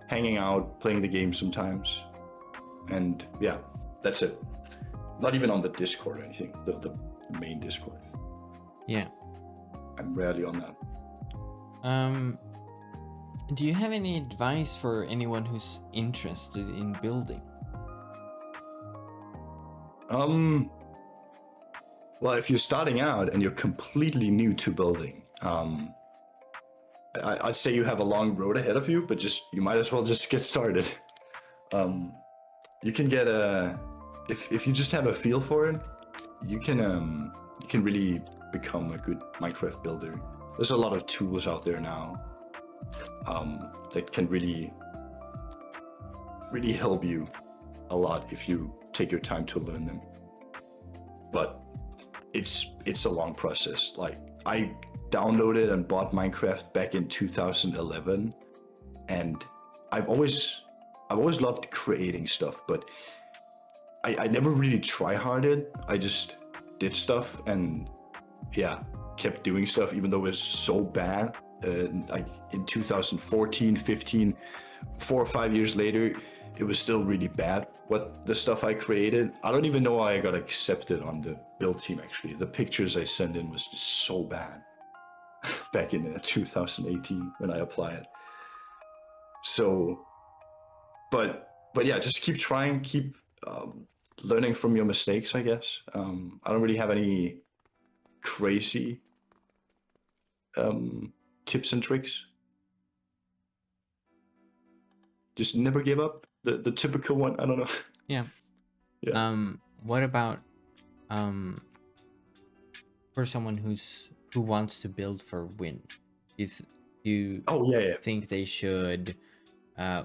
hanging out, playing the game sometimes, and yeah, that's it. Not even on the Discord or anything, the main Discord. Yeah. I'm rarely on that. Do you have any advice for anyone who's interested in building? Well, if you're starting out and you're completely new to building, I'd say you have a long road ahead of you, but you might as well just get started. You can get if you just have a feel for it, you can really become a good Minecraft builder. There's a lot of tools out there now that can really help you a lot if you take your time to learn them. But it's a long process. Like, I downloaded and bought Minecraft back in 2011, and I've always loved creating stuff, but I never really try-harded. I just did stuff and yeah, kept doing stuff even though it was so bad. Like in 2014, 15, 4 or 5 years later, it was still really bad, what the stuff I created. I don't even know why I got accepted on the build team, actually. The pictures I sent in was just so bad back in 2018 when I applied. So, but yeah, just keep trying, keep learning from your mistakes, I guess. I don't really have any crazy tips and tricks. Just never give up. The typical one. I don't know. Yeah. Yeah. What about for someone who wants to build for Wynn? You Oh yeah. think they should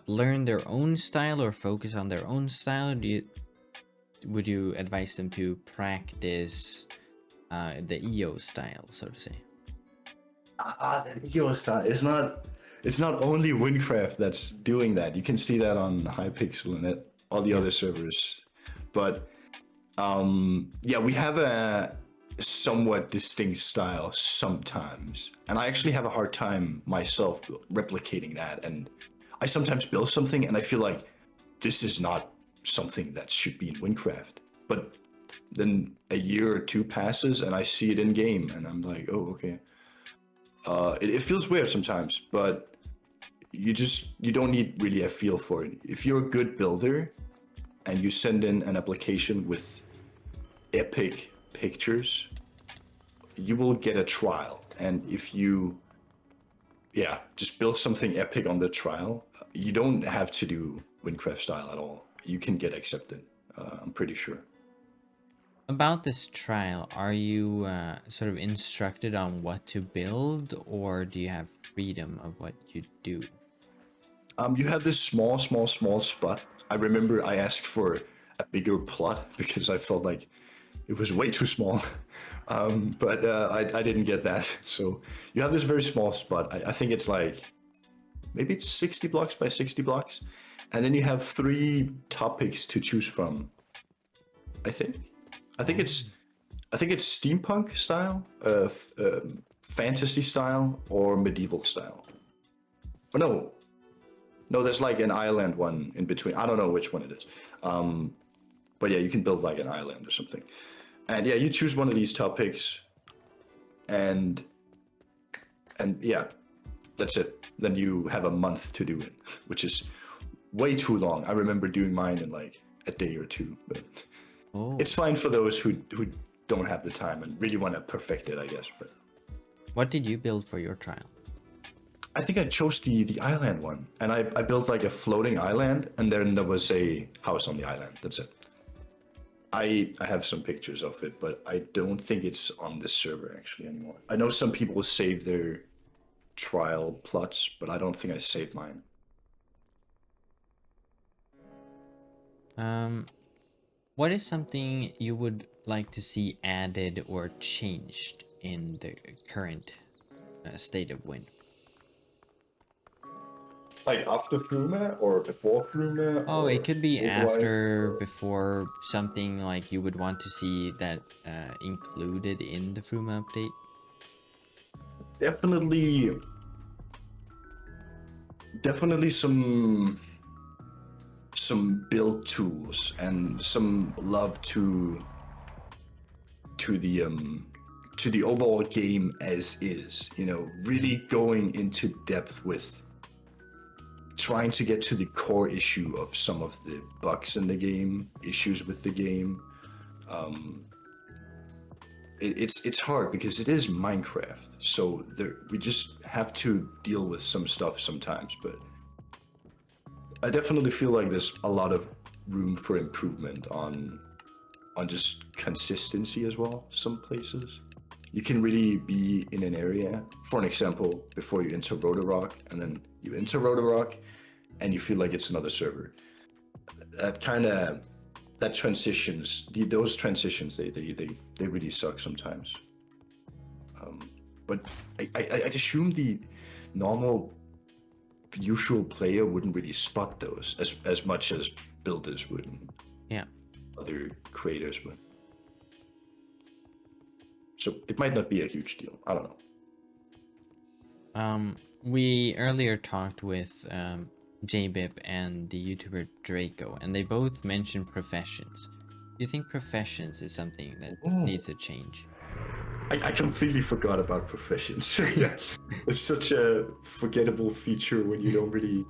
learn their own style or focus on their own style? Would you advise them to practice the EO style, so to say? The EO style. It's not only Wynncraft that's doing that. You can see that on Hypixel and all the other servers. But yeah, we have a somewhat distinct style sometimes, and I actually have a hard time myself replicating that. And I sometimes build something and I feel like this is not something that should be in Wynncraft, but then a year or two passes and I see it in game and I'm like, oh, okay. It feels weird sometimes, but you don't need really a feel for it. If you're a good builder and you send in an application with epic pictures, you will get a trial. And if you just build something epic on the trial, you don't have to do Wynncraft style at all. You can get accepted, I'm pretty sure. About this trial, are you sort of instructed on what to build, or do you have freedom of what you do? You have this small spot. I remember I asked for a bigger plot because I felt like it was way too small. But I didn't get that. So you have this very small spot. I think it's like maybe it's 60 blocks by 60 blocks, and then you have 3 topics to choose from. I think it's steampunk style, fantasy style, or medieval style. Oh, no, there's like an island one in between. I don't know which one it is. But yeah, you can build like an island or something. And yeah, you choose one of these topics, and yeah, that's it. Then you have a month to do it, which is way too long. I remember doing mine in like a day or two, but it's fine for those who don't have the time and really want to perfect it, I guess. But what did you build for your trial? I think I chose the island one, and I built like a floating island, and then there was a house on the island. That's it. I have some pictures of it, but I don't think it's on this server actually anymore. I know some people save their trial plots, but I don't think I saved mine. What is something you would like to see added or changed in the current state of Wynn? Like after Fruma or before Fruma? Oh, it could be after, or... before, something like you would want to see that included in the Fruma update. Definitely some build tools and some love to the overall game as is. You know, really going into depth with trying to get to the core issue of some of the bugs in the game, issues with the game. It's hard because it is Minecraft, so we just have to deal with some stuff sometimes. But I definitely feel like there's a lot of room for improvement on just consistency as well. Some places you can really be in an area, for an example, before you enter Rotorok, and then you enter Rotorok and you feel like it's another server. Those transitions, they really suck sometimes. But I'd assume the normal, usual player wouldn't really spot those as much as builders would. Yeah. Other creators would. So it might not be a huge deal. I don't know. We earlier talked with JBip and the YouTuber Draco, and they both mentioned professions. Do you think professions is something that needs a change? I completely forgot about professions. Yeah, it's such a forgettable feature when you don't really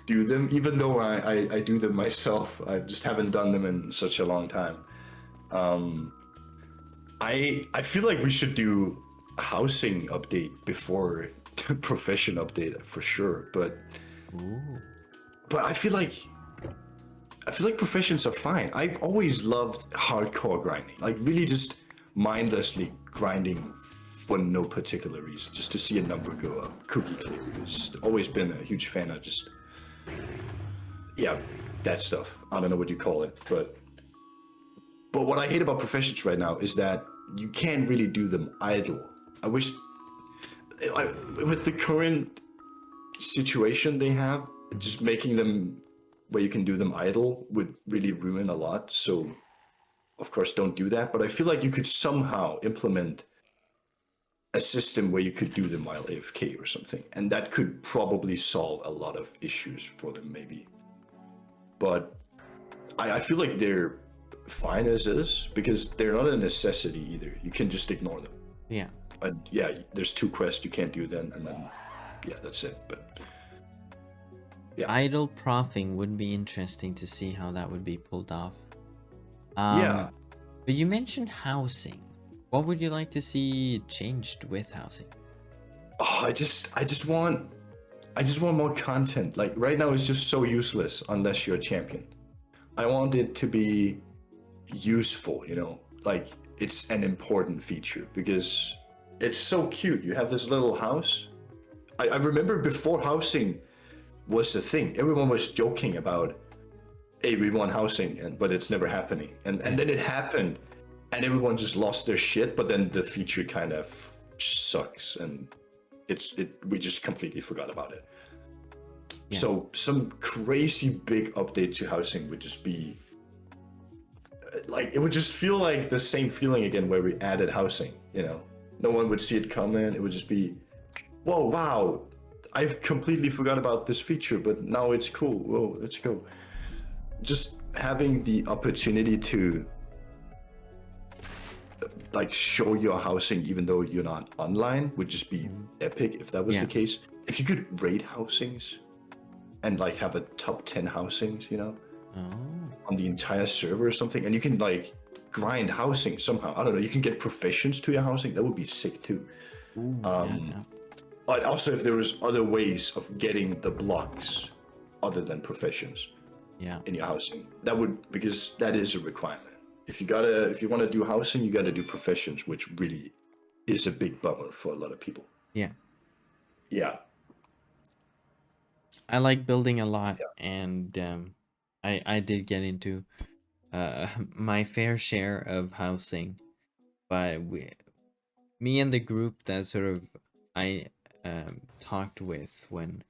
do them. Even though I do them myself, I just haven't done them in such a long time. I feel like we should do a housing update before the profession update for sure. But I feel like professions are fine. I've always loved hardcore grinding, like really just mindlessly grinding for no particular reason, just to see a number go up. Cookie clear. Just always been a huge fan of just that stuff. I don't know what you call it, but what I hate about professions right now is that you can't really do them idle. I wish with the current situation they have, just making them where you can do them idle would really ruin a lot. So of course don't do that, but I feel like you could somehow implement a system where you could do them while AFK or something, and that could probably solve a lot of issues for them maybe. But I feel like they're fine as is because they're not a necessity either. You can just ignore them. Yeah. And there's 2 quests you can't do then, and then that's it. But idle profing would be interesting to see how that would be pulled off. But you mentioned housing. What would you like to see changed with housing? Oh, I just want more content. Like right now it's just so useless unless you're a champion. I want it to be useful, you know, like it's an important feature because it's so cute. You have this little house. I remember before housing was the thing, everyone was joking about, hey, we want housing, but it's never happening. And then it happened and everyone just lost their shit, but then the feature kind of sucks and we just completely forgot about it. Yeah. So some crazy big update to housing would just be like, it would just feel like the same feeling again where we added housing, you know. No one would see it coming. It would just be, whoa, wow, I've completely forgot about this feature, but now it's cool. Whoa, let's go. Just having the opportunity to like show your housing even though you're not online would just be epic if that was the case. If you could rate housings and like have a top 10 housings, you know, on the entire server or something, and you can like grind housing somehow. I don't know, you can get professions to your housing. That would be sick too. But also if there was other ways of getting the blocks other than professions in your housing, that would, because that is a requirement. If you want to do housing, you gotta do professions, which really is a big bummer for a lot of people. Yeah. I like building a lot, and I did get into my fair share of housing, but me and the group that sort of I talked with when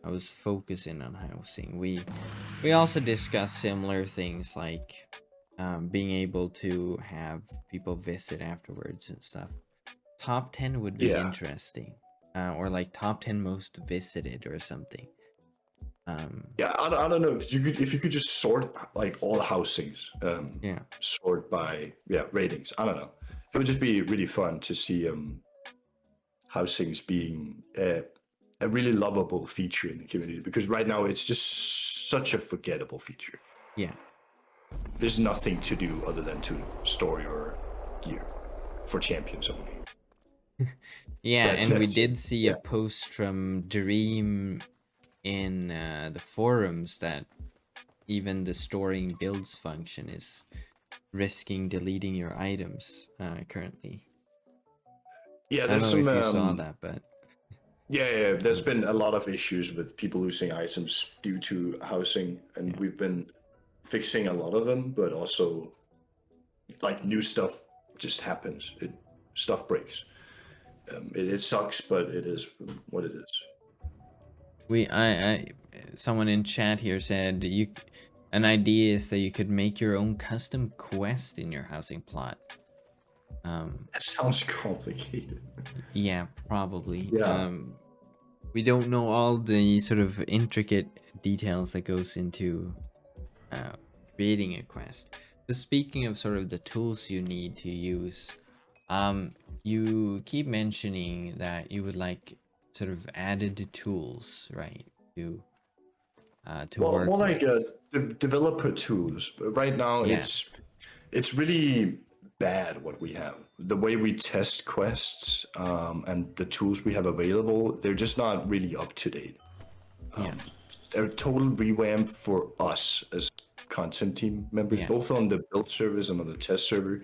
I was focusing on housing, we also discussed similar things like being able to have people visit afterwards and stuff. Top 10 would be interesting, or like top 10 most visited or something. I don't know if you could just sort like all housings, sort by ratings. I don't know. It would just be really fun to see housings being a really lovable feature in the community, because right now it's just such a forgettable feature. There's nothing to do other than to store your gear for champions only. And we did see a post from Dream in the forums that even the storing builds function is risking deleting your items currently. Yeah, I don't know if you saw that, but there's been a lot of issues with people losing items due to housing, and we've been fixing a lot of them, but also like new stuff just happens. Stuff breaks. It sucks, but it is what it is. Someone in chat here said an idea is that you could make your own custom quest in your housing plot. That sounds complicated. Yeah, probably. We don't know all the sort of intricate details that goes into creating a quest. But speaking of sort of the tools you need to use, you keep mentioning that you would like sort of added tools, right? To work more like with. developer tools. Right now, it's really bad what we have. The way we test quests and the tools we have available, they're just not really up to date. They're a total revamp for us as content team members, both on the build servers and on the test server.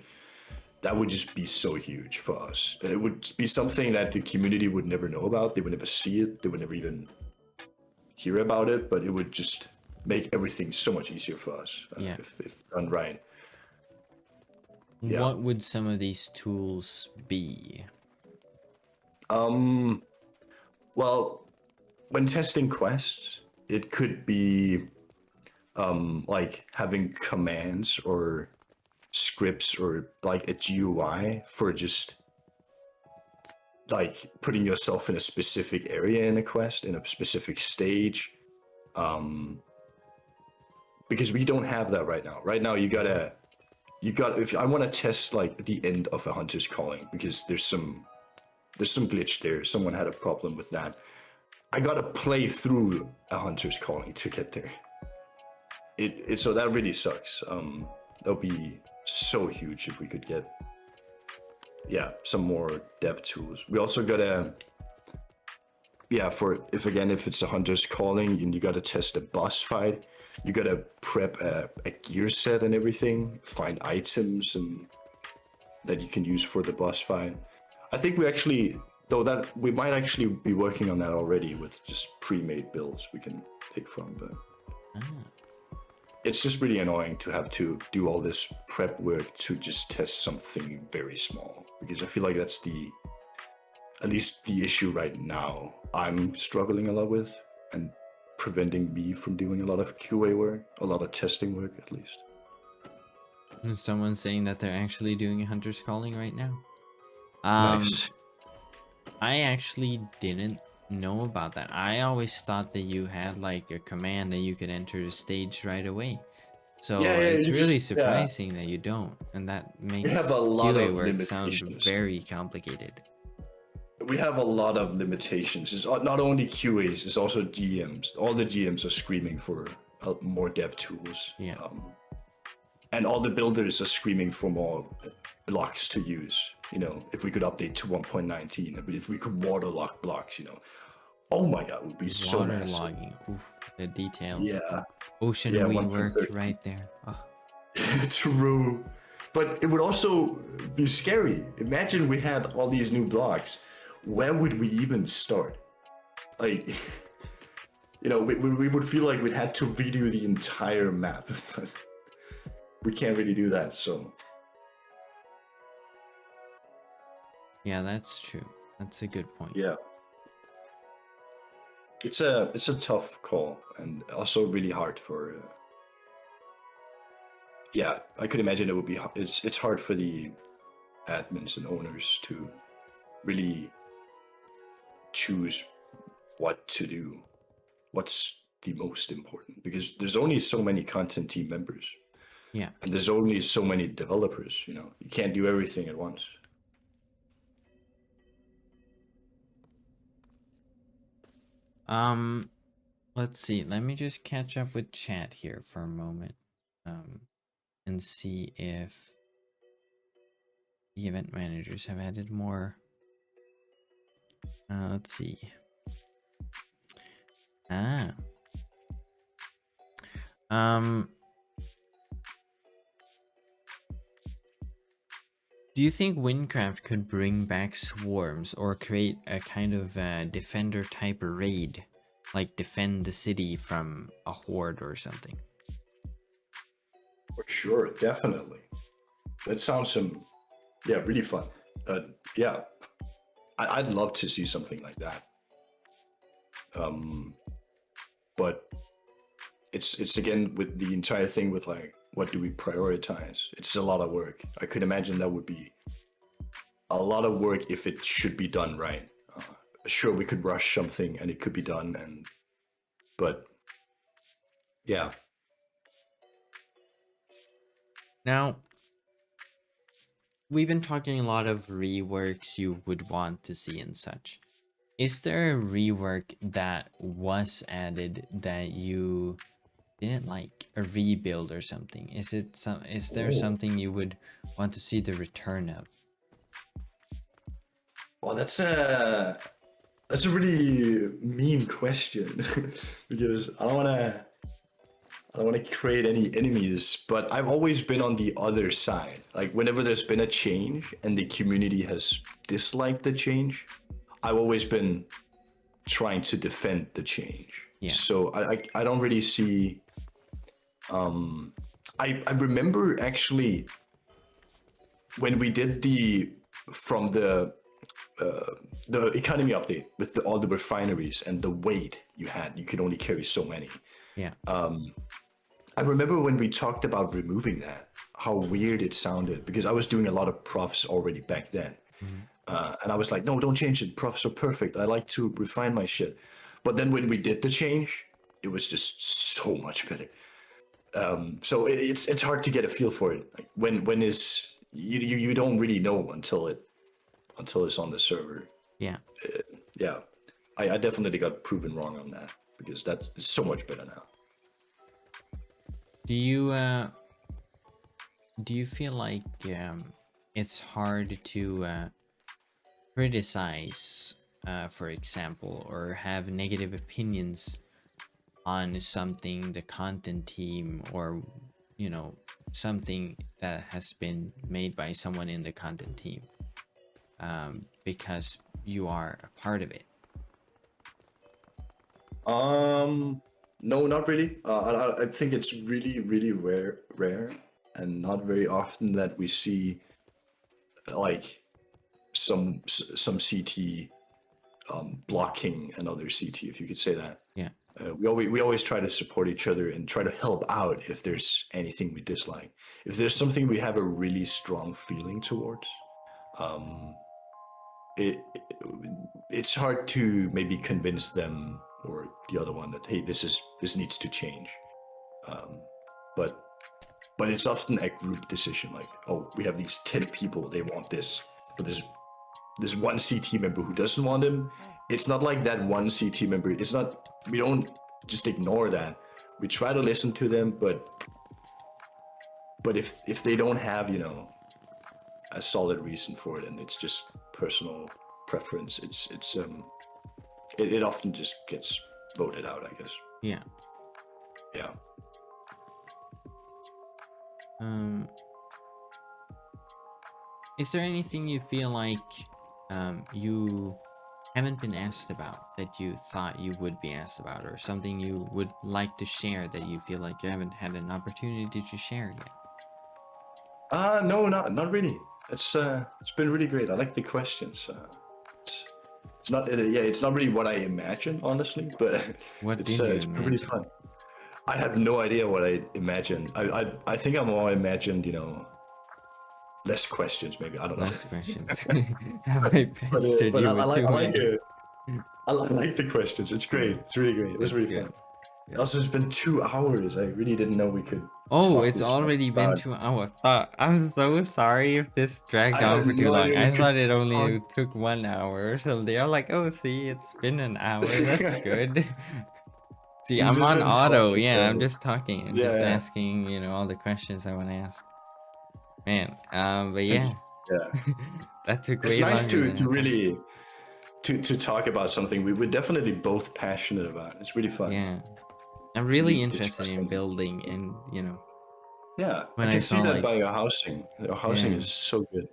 That would just be so huge for us. It would be something that the community would never know about. They would never see it. They would never even hear about it, but it would just make everything so much easier for us if done right. What would some of these tools be? Well, when testing quests, it could be like having commands or scripts or like a GUI for just like putting yourself in a specific area in a quest, in a specific stage. Because we don't have that right now. Right now, you gotta, if I want to test like the end of a hunter's calling, because there's some glitch there. Someone had a problem with that. I gotta play through a hunter's calling to get there. So that really sucks. That'll be so huge if we could get some more dev tools. We also gotta if it's a hunter's calling and you gotta test a boss fight, you gotta prep a gear set and everything, find items and that you can use for the boss fight. I think we might actually be working on that already with just pre-made builds we can pick from, but it's just really annoying to have to do all this prep work to just test something very small, because I feel like that's at least the issue right now I'm struggling a lot with, and preventing me from doing a lot of QA work, a lot of testing work at least. Is someone saying that they're actually doing a hunter's calling right now? Nice. I actually didn't know about that. I always thought that you had like a command that you could enter the stage right away. So Yeah, it's you really just surprising that you don't, and that we have makes a lot QA of work sound limitations. very complicated. We have a lot of limitations. It's not only QAs, it's also GMs. All the GMs are screaming for more dev tools. Yeah. And all the builders are screaming for more blocks to use. You know, if we could update to 1.19, if we could waterlock blocks, you know, oh my god, it would be so massive. Waterlogging. Oof, the details. Yeah. Ocean Yeah, rework 1.13. right there. Oh. True. But it would also be scary. Imagine we had all these new blocks. Where would we even start? Like, you know, we would feel like we'd had to redo the entire map. But we can't really do that, so. Yeah, that's true. That's a good point. Yeah. It's a tough call and also really hard for. Yeah, I could imagine it would be. It's hard for the admins and owners to really choose what to do, what's the most important, because there's only so many content team members. Yeah. And there's only so many developers, you know. You can't do everything at once. Let's see. Let me just catch up with chat here for a moment. And see if the event managers have added more. Let's see. Do you think Wynncraft could bring back swarms or create a kind of defender type raid, like defend the city from a horde or something? For sure, definitely. That sounds really fun. Yeah, I'd love to see something like that. But it's again with the entire thing with like, what do we prioritize? It's a lot of work. I could imagine that would be a lot of work if it should be done right. Sure, we could rush something and it could be done, but yeah. Now, we've been talking a lot of reworks you would want to see and such. Is there a rework that was added that you didn't like, a rebuild or something? Is there something you would want to see the return of? Well, that's a really mean question because I don't want to create any enemies, but I've always been on the other side. Like whenever there's been a change and the community has disliked the change, I've always been trying to defend the change. Yeah. So I don't really see. I remember actually when we did the economy update with all the refineries and the weight you could only carry so many. Yeah. I remember when we talked about removing that, how weird it sounded, because I was doing a lot of profs already back then. And I was like, no, don't change it. Profs are perfect. I like to refine my shit. But then when we did the change, it was just so much better. So it's hard to get a feel for it. Like when is you don't really know until it's on the server. Yeah. Yeah. I definitely got proven wrong on that because that's so much better now. Do you feel like it's hard to criticize, for example, or have negative opinions on something, the content team, or you know, something that has been made by someone in the content team, because you are a part of it? No, not really. I think it's really, really rare, and not very often that we see like some CT blocking another CT, if you could say that. Yeah. We always try to support each other and try to help out if there's anything we dislike. If there's something we have a really strong feeling towards, um, it it's hard to maybe convince them or the other one that, hey, this needs to change. Um, but it's often a group decision. Like, oh, we have these 10 people, they want this, but there's one CT member who doesn't want him. It's not like that one CT member. It's not. We don't just ignore that. We try to listen to them, but if they don't have, you know, a solid reason for it, and it's just personal preference, it often just gets voted out, I guess. Yeah. Yeah. Is there anything you feel like you haven't been asked about that you thought you would be asked about, or something you would like to share that you feel like you haven't had an opportunity to share yet? No, not really. It's been really great. I like the questions. It's not it's not really what I imagine, honestly, but What it's did you it's been really imagine? fun. I have no idea what I imagined. I think I'm more imagined, you know, less questions maybe. I don't know. Less questions. Have I pestered but you I with like too I like many? it. I like the questions. It's great. It's really great. It was That's really good. fun. Yeah. Also, it's been 2 hours. I really didn't know we could Oh, talk it's this much already been about. 2 hours. I'm so sorry if this dragged I on had for too no long. idea we I could thought it talk. only took 1 hour or so. They're like, oh, see, it's been an hour. That's good. See, We've I'm just on been auto. talking Yeah, I'm forever. just talking. I'm just Yeah, asking, all the questions I want to ask. Man, but and yeah, yeah. that took It's way nice longer than I to thought. really to talk about something we're definitely both passionate about. It's really fun. Yeah, I'm Really really interested in discussing. building, and Yeah, I when I can see saw that like, by your housing. Your housing yeah, is so good.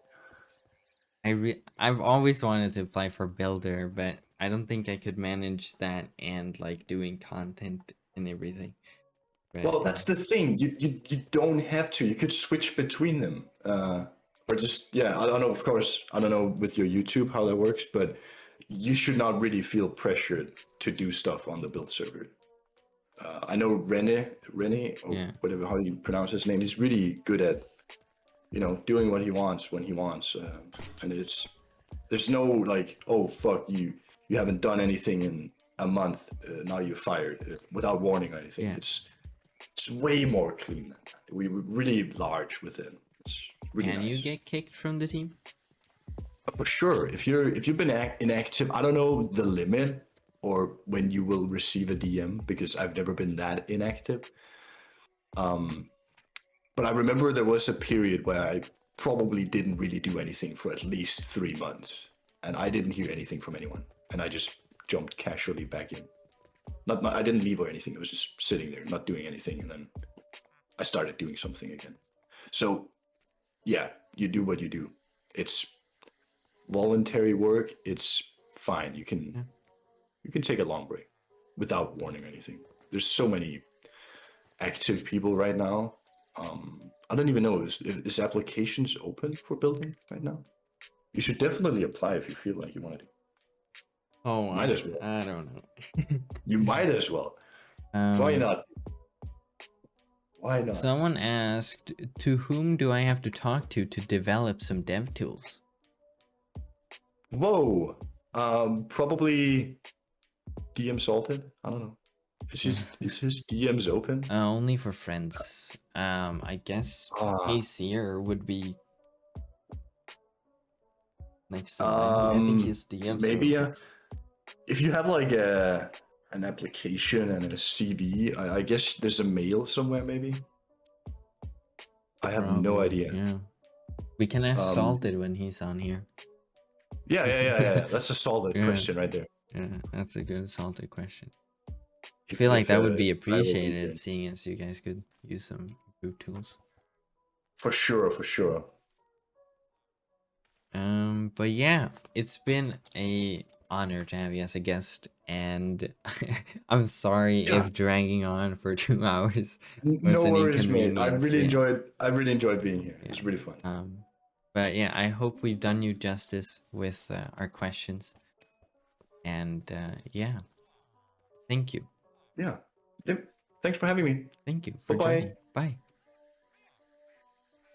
I've always wanted to apply for builder, but I don't think I could manage that and like doing content and everything. But Well, that's the thing. You don't have to. You could switch between them. Or just yeah. I don't know. Of course, I don't know with your YouTube how that works, but you should not really feel pressured to do stuff on the build server. I know Rene, or yeah, whatever how you pronounce his name. He's really good at doing what he wants when he wants, and there's no like, oh fuck you haven't done anything in a month, now you're fired, without warning or anything. yeah. It's way more clean than that. We're really large with it. It's really Can you nice. get kicked from the team? For sure, if you've been inactive, I don't know the limit or when you will receive a DM because I've never been that inactive. But I remember there was a period where I probably didn't really do anything for at least 3 months, and I didn't hear anything from anyone, and I just jumped casually back in. Not I didn't leave or anything. I was just sitting there, not doing anything, and then I started doing something again. So yeah, you do what you do. It's voluntary work. It's fine. Yeah. You can take a long break without warning or anything. There's so many active people right now. I don't even know, is applications open for building right now? You should definitely apply if you feel like you want to. Oh, Might as well. I don't know. You might as well. Why not? Why not? Someone asked, to whom do I have to talk to develop some dev tools? Whoa. Probably DM Salted. I don't know. Is his DMs open? Only for friends. I guess Hazier would be next in line. I think his DMs Maybe are open. if you have like an application and a CV, I guess there's a mail somewhere. Maybe. I have no Probably, idea. yeah. We can ask Salted when he's on here. Yeah. That's a solid Yeah. question right there. Yeah, that's a good Salted question. I feel like that would be if I will be appreciated, there. seeing as you guys could use some good tools. For sure. But yeah, it's been a honor to have you as a guest, and I'm sorry Yeah. if dragging on for 2 hours was No an worries, mate. I inconvenience. really Yeah. enjoyed being here. It's really fun. But yeah, I hope we've done you justice with our questions, and yeah, thank you. Yeah. Yep. Thanks for having me. Thank you for Bye-bye. joining. Bye.